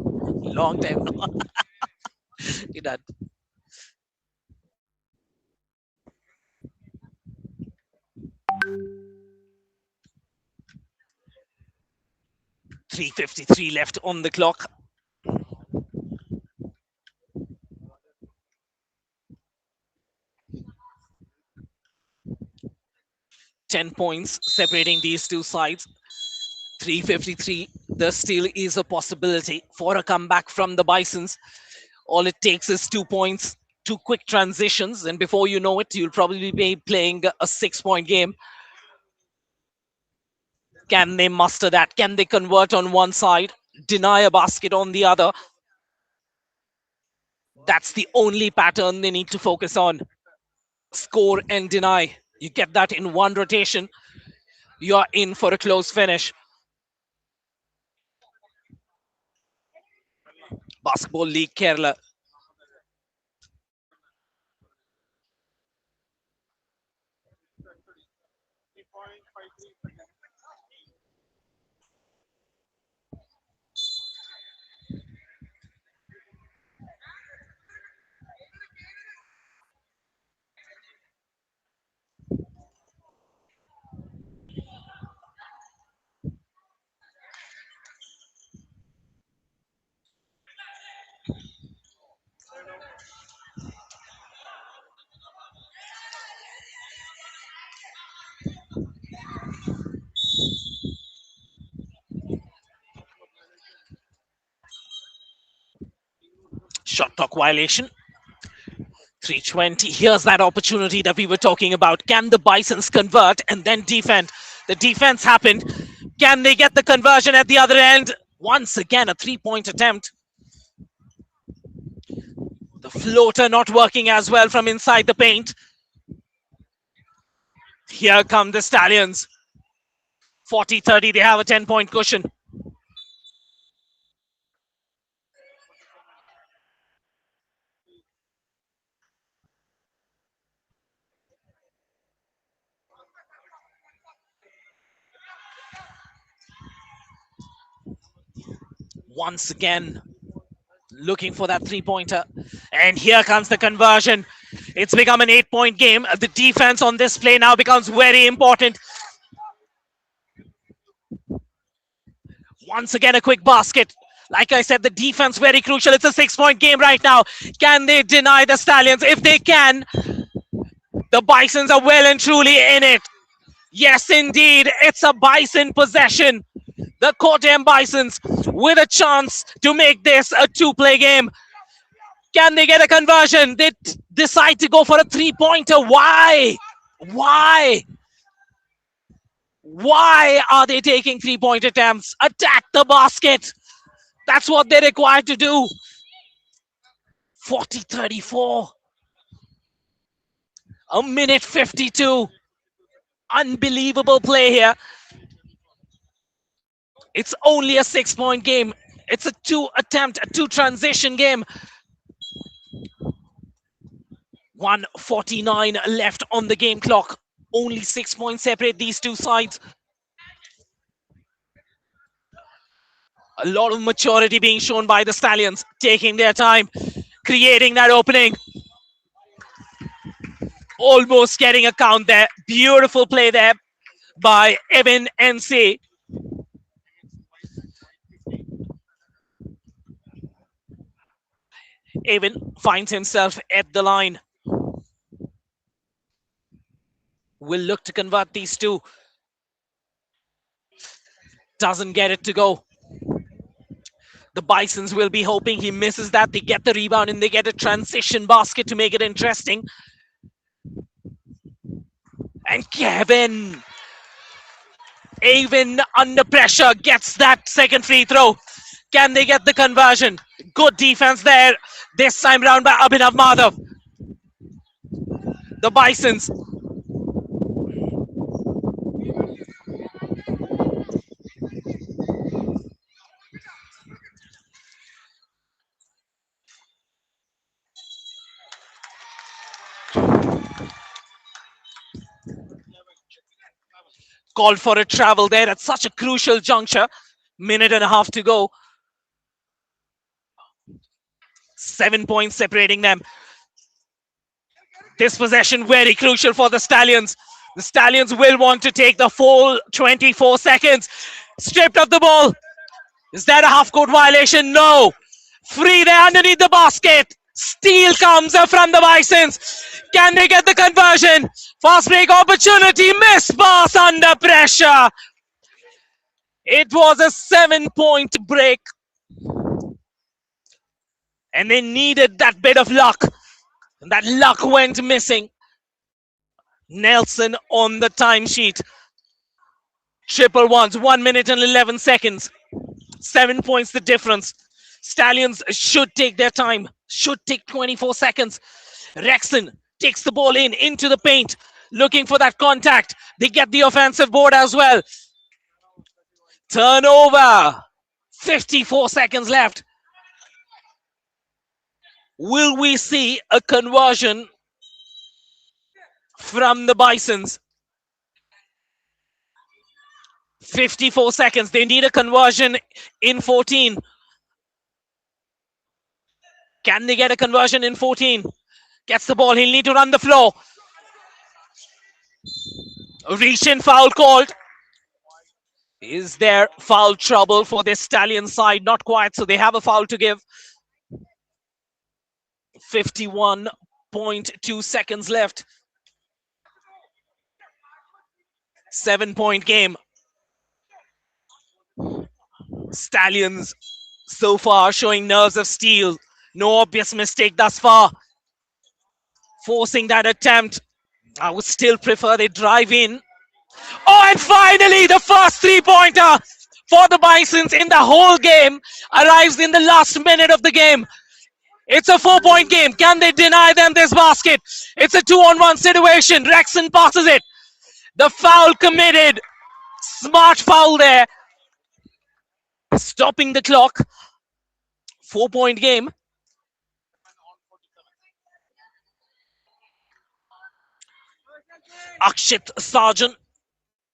[SPEAKER 3] Long time. That 3:53 left on the clock. 10 points separating these two sides. 3:53. There still is a possibility for a comeback from the Bisons. All it takes is 2 points, two quick transitions, and before you know it, you'll probably be playing a 6 point game. Can they muster that? Can they convert on one side, deny a basket on the other? That's the only pattern they need to focus on. Score and deny. You get that in one rotation, you're in for a close finish. Basketball League Kerala. Shot clock violation. 3:20. Here's that opportunity that we were talking about. Can the Bisons convert and then defend? The defense happened. Can they get the conversion at the other end? Once again, a 3 point attempt. The floater not working as well from inside the paint. Here come the Stallions. 40-30. They have a 10 point cushion. Once again, looking for that 3 pointer. And here comes the conversion. It's become an 8 point game. The defense on this play now becomes very important. Once again, a quick basket. Like I said, the defense very crucial. It's a 6 point game right now. Can they deny the Stallions? If they can, the Bisons are well and truly in it. Yes, indeed. It's a Bison possession. The Kottayam Bisons with a chance to make this a 2-play game. Can they get a conversion? They decide to go for a 3 pointer. Why? Why? Why are they taking 3 point attempts? Attack the basket. That's what they're required to do. 40-34. A minute 52. Unbelievable play here. It's only a 6 point game. It's a two transition game. 1:49 left on the game clock. Only 6 points separate these two sides. A lot of maturity being shown by the Stallions, taking their time, creating that opening. Almost getting a count there. Beautiful play there by Evan NC. Evan finds himself at the line. Will look to convert these two. Doesn't get it to go. The Bisons will be hoping he misses that. They get the rebound and they get a transition basket to make it interesting. And Kevin, even under pressure, gets that second free throw. Can they get the conversion? Good defense there. This time round by Abhinav Madhav. The Bisons. Called for a travel there at such a crucial juncture. Minute and a half to go. 7 points separating them. This possession very crucial for the Stallions. The Stallions will want to take the full 24 seconds. Stripped of the ball. Is that a half-court violation? No. Free there underneath the basket. Steal comes from the Bisons. Can they get the conversion? Fast break opportunity. Miss pass under pressure. It was a 7-point break. And they needed that bit of luck. And that luck went missing. Nelson on the timesheet. Triple ones, 1 minute and 11 seconds. 7 points the difference. Stallions should take their time, should take 24 seconds. Rexon takes the ball into the paint, looking for that contact. They get the offensive board as well. Turnover. 54 seconds left. Will we see a conversion from the Bisons? 54 seconds. They need a conversion in 14. Can they get a conversion in 14? Gets the ball. He'll need to run the floor. Reach in foul called. Is there foul trouble for this Stallion side? Not quite. So they have a foul to give. 51.2 seconds left. 7-point game. Stallions so far showing nerves of steel. No obvious mistake thus far. Forcing that attempt. I would still prefer they drive in. Oh, and finally the first three-pointer for the Bisons in the whole game arrives in the last minute of the game. It's a 4-point game. Can they deny them this basket? It's a 2-on-1 situation. Rexon passes it. The foul committed. Smart foul there. Stopping the clock. 4-point game. Akshit Sarjan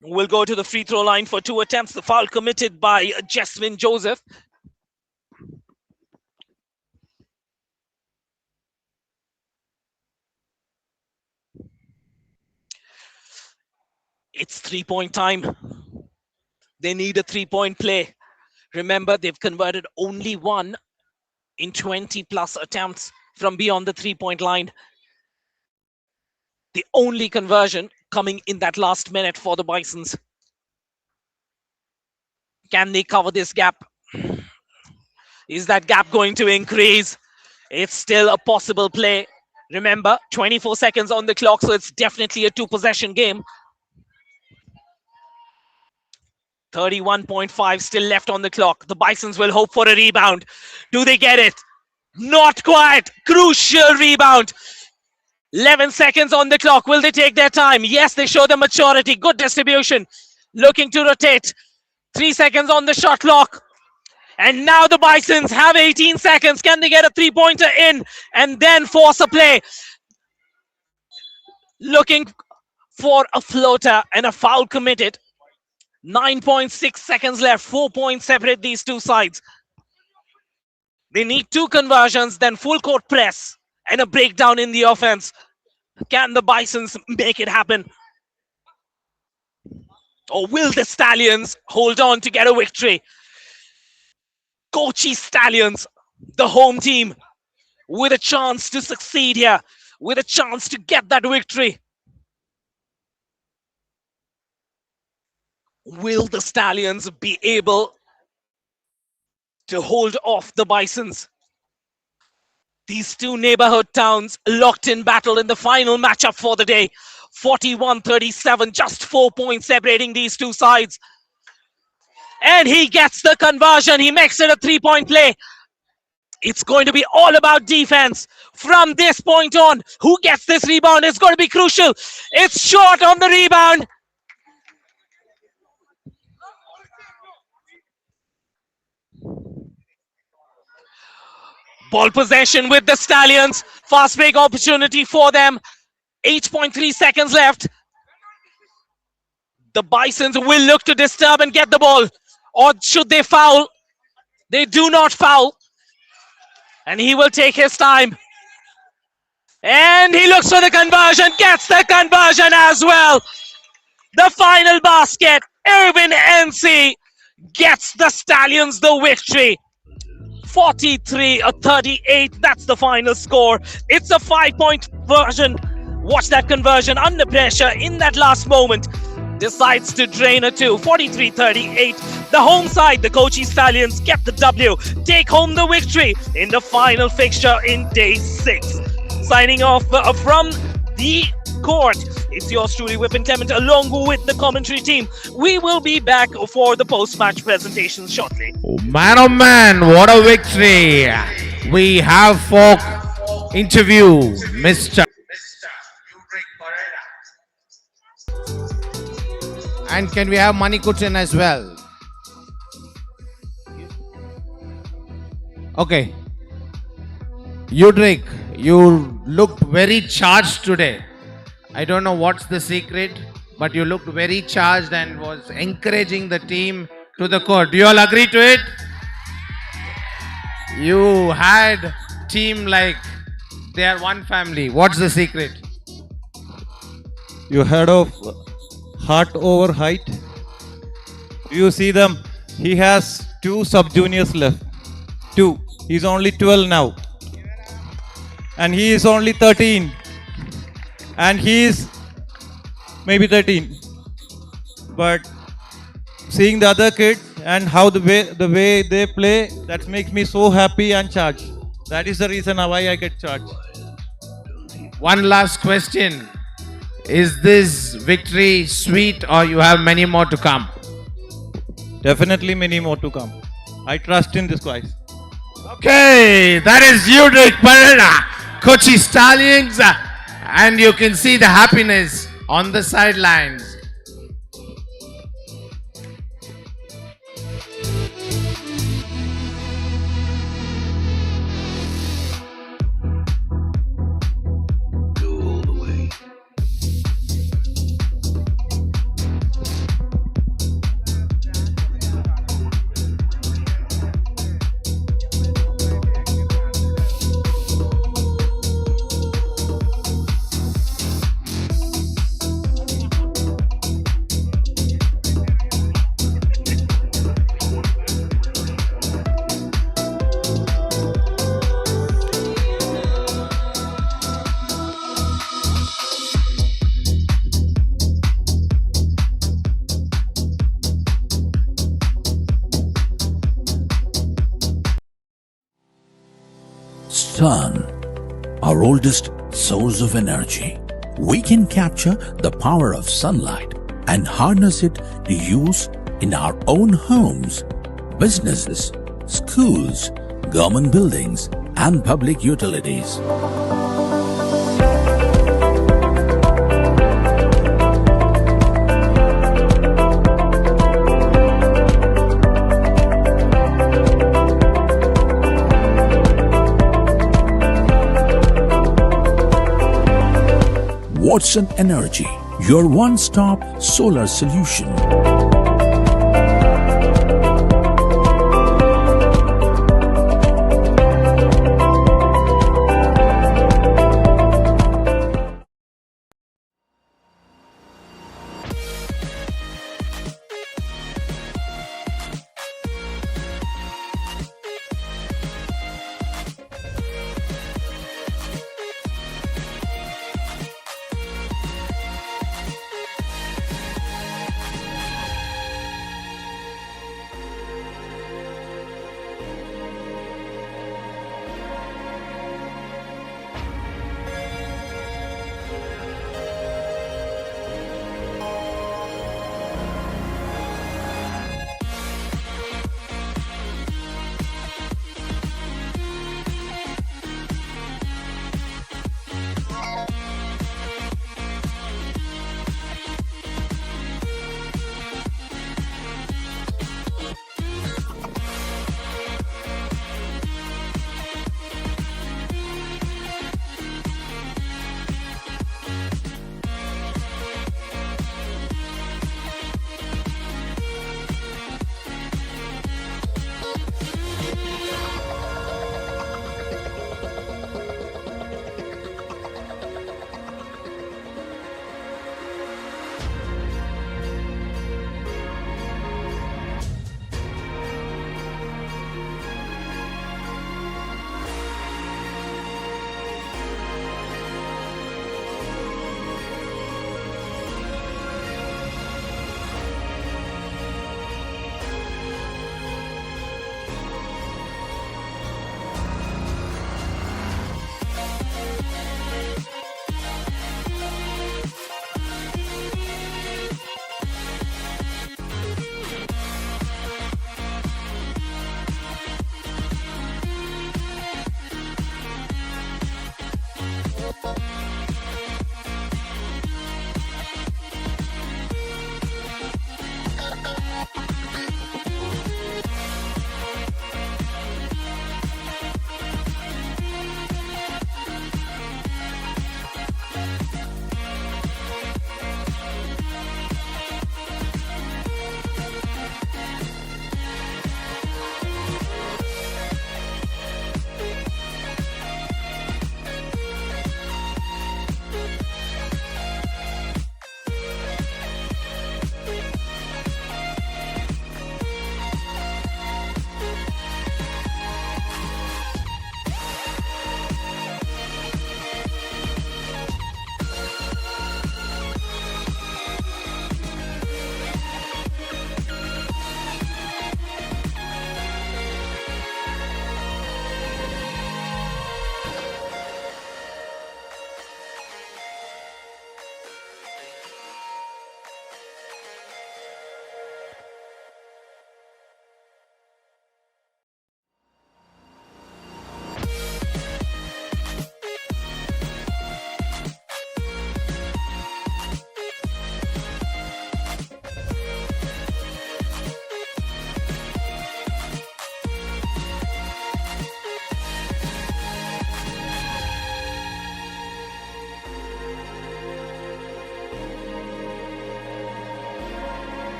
[SPEAKER 3] will go to the free throw line for 2 attempts. The foul committed by Jasmine Joseph. It's 3-point time. They need a 3-point play. Remember, they've converted only 1 in 20 plus attempts from beyond the 3-point line. The only conversion coming in that last minute for the Bisons. Can they cover this gap? Is that gap going to increase? It's still a possible play. Remember, 24 seconds on the clock, so it's definitely a 2-possession game. 31.5 still left on the clock. The Bisons will hope for a rebound. Do they get it? Not quite. Crucial rebound. 11 seconds on the clock. Will they take their time? Yes, they show the maturity. Good distribution. Looking to rotate. 3 seconds on the shot clock. And now the Bisons have 18 seconds. Can they get a 3-pointer in and then force a play? Looking for a floater and a foul committed. 9.6 seconds left. 4 points separate these two sides. They need 2 conversions, then full court press and a breakdown in the offense. Can the Bisons make it happen? Or will the Stallions hold on to get a victory? Kochi Stallions, the home team, with a chance to succeed here, with a chance to get that victory. Will the Stallions be able to hold off the Bisons? These two neighborhood towns locked in battle in the final matchup for the day. 41-37, just 4 points separating these two sides. And he gets the conversion. He makes it a 3-point play. It's going to be all about defense from this point on. Who gets this rebound? It's going to be crucial. It's short on the rebound. Ball possession with the Stallions. Fast break opportunity for them. 8.3 seconds left. The Bisons will look to disturb and get the ball. Or should they foul? They do not foul. And he will take his time. And he looks for the conversion, gets the conversion as well. The final basket, Irvin NC gets the Stallions the victory. 43-38, that's the final score. It's a 5-point version. Watch that conversion under pressure in that last moment. Decides to drain a 2. 43-38. The home side, the Kochi Stallions, get the W. Take home the victory in the final fixture in day 6. Signing off from the court, it's yours truly, Whip and Clement, along with the commentary team. We will be back for the post-match presentation shortly.
[SPEAKER 8] Oh man, what a victory! We have for interview Mr. And can we have Manikuchan as well? Okay. Udrik, you looked very charged today. I don't know what's the secret, but you looked very charged and was encouraging the team to the court. Do you all agree to it? You had team like they are one family. What's the secret?
[SPEAKER 9] You heard of heart over height? Do you see them? He has 2 sub-juniors left. 2. He's only 12 now. And he is only 13. And he is maybe 13. But seeing the other kids and how the way they play, that makes me so happy and charged. That is the reason why I get charged.
[SPEAKER 8] One last question. Is this victory sweet or you have many more to come?
[SPEAKER 9] Definitely many more to come. I trust in this guys.
[SPEAKER 8] Okay, that is Udrik Parada, Kochi Stallions, and you can see the happiness on the sidelines.
[SPEAKER 7] Sun, our oldest source of energy. We can capture the power of sunlight and harness it to use in our own homes, businesses, schools, government buildings, and public utilities. Watson Energy, your one-stop solar solution.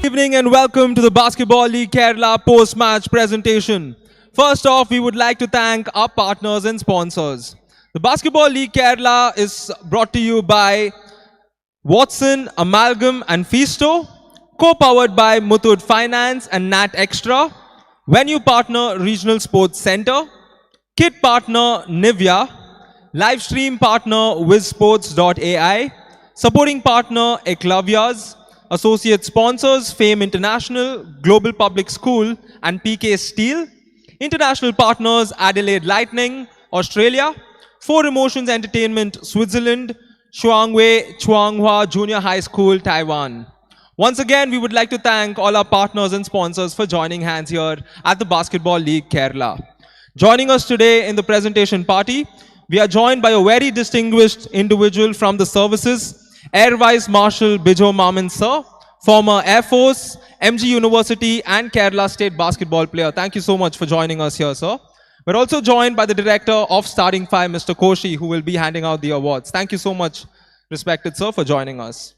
[SPEAKER 10] Evening and welcome to the Basketball League Kerala post-match presentation. First off, we would like to thank our partners and sponsors. The Basketball League Kerala is brought to you by Watson, Amalgam and Feasto, co-powered by Muthoot Finance and Nat Extra, Venue Partner Regional Sports Center, Kit Partner Nivea, Livestream Partner WizSports.ai, Supporting Partner Eclavias, Associate Sponsors Fame International, Global Public School and PK Steel, International Partners Adelaide Lightning, Australia, Four Emotions Entertainment, Switzerland, Shuangwei Chuanghua Junior High School, Taiwan. Once again, we would like to thank all our partners and sponsors for joining hands here at the Basketball League Kerala. Joining us today in the presentation party, we are joined by a very distinguished individual from the services, Air Vice Marshal Bijo Maman Sir, former Air Force, MG University and Kerala State basketball player. Thank you so much for joining us here, sir. We're also joined by the director of Starting Five, Mr. Koshi, who will be handing out the awards. Thank you so much, respected sir, for joining us.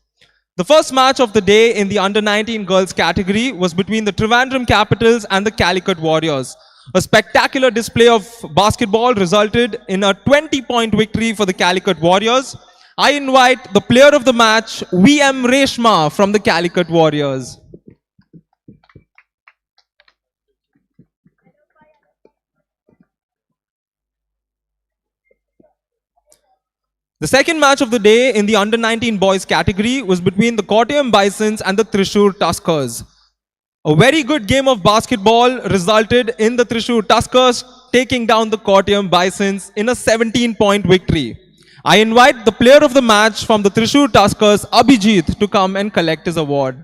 [SPEAKER 10] The first match of the day in the under-19 girls category was between the Trivandrum Capitals and the Calicut Warriors. A spectacular display of basketball resulted in a 20-point victory for the Calicut Warriors. I invite the player of the match, VM Reshma from the Calicut Warriors. The second match of the day in the under-19 boys category was between the Kottayam Bisons and the Thrissur Tuskers. A very good game of basketball resulted in the Thrissur Tuskers taking down the Kottayam Bisons in a 17-point victory. I invite the player of the match from the Thrissur Tuskers, Abhijit, to come and collect his award.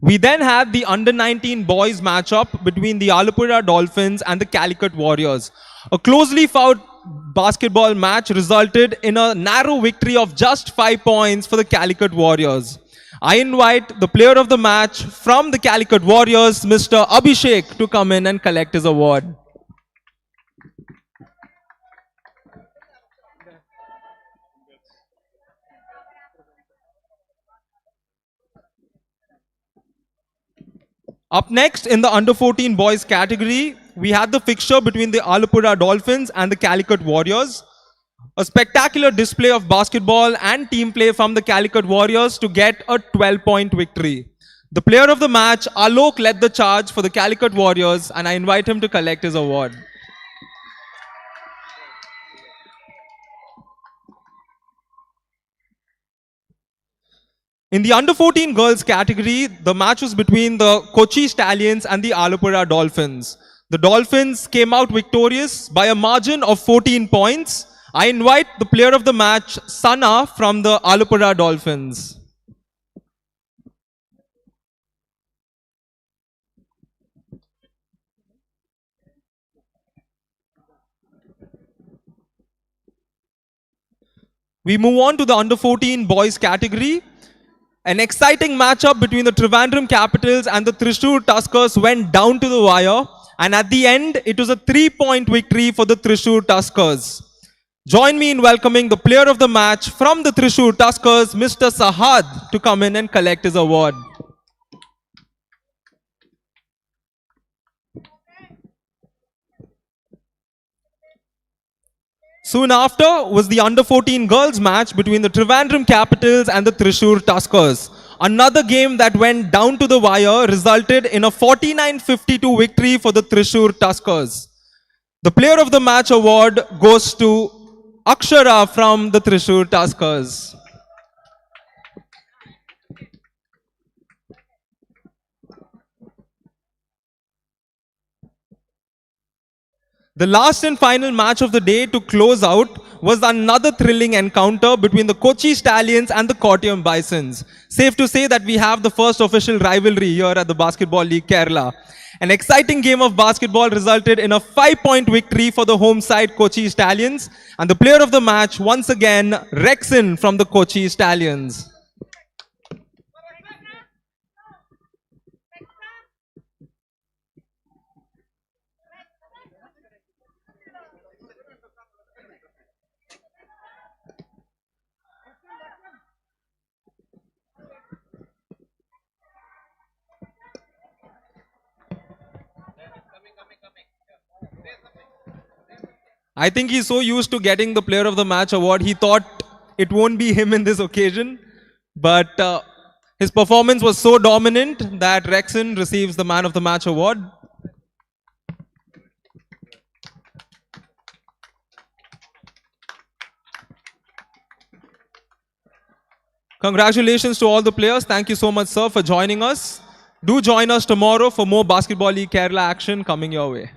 [SPEAKER 10] We then had the under-19 boys matchup between the Alapura Dolphins and the Calicut Warriors. A closely fought basketball match resulted in a narrow victory of just 5 points for the Calicut Warriors. I invite the player of the match from the Calicut Warriors, Mr. Abhishek, to come in and collect his award. Up next in the under-14 boys category, we had the fixture between the Alapura Dolphins and the Calicut Warriors. A spectacular display of basketball and team play from the Calicut Warriors to get a 12-point victory. The player of the match, Alok, led the charge for the Calicut Warriors, and I invite him to collect his award. In the under-14 girls category, the match was between the Kochi Stallions and the Alapura Dolphins. The Dolphins came out victorious by a margin of 14 points. I invite the player of the match, Sana, from the Alapura Dolphins. We move on to the under-14 boys category. An exciting matchup between the Trivandrum Capitals and the Thrissur Tuskers went down to the wire, and at the end, it was a 3-point victory for the Thrissur Tuskers. Join me in welcoming the player of the match from the Thrissur Tuskers, Mr. Sahad, to come in and collect his award. Soon after was the under-14 girls match between the Trivandrum Capitals and the Thrissur Tuskers. Another game that went down to the wire resulted in a 49-52 victory for the Thrissur Tuskers. The player of the match award goes to Akshara from the Thrissur Tuskers. The last and final match of the day to close out was another thrilling encounter between the Kochi Stallions and the Kottayam Bisons. Safe to say that we have the first official rivalry here at the Basketball League Kerala. An exciting game of basketball resulted in a 5-point victory for the home side Kochi Stallions, and the player of the match once again, Rexon from the Kochi Stallions. I think he's so used to getting the Player of the Match award, he thought it won't be him in this occasion. But his performance was so dominant that Rexon receives the Man of the Match award. Congratulations to all the players. Thank you so much, sir, for joining us. Do join us tomorrow for more Basketball League Kerala action coming your way.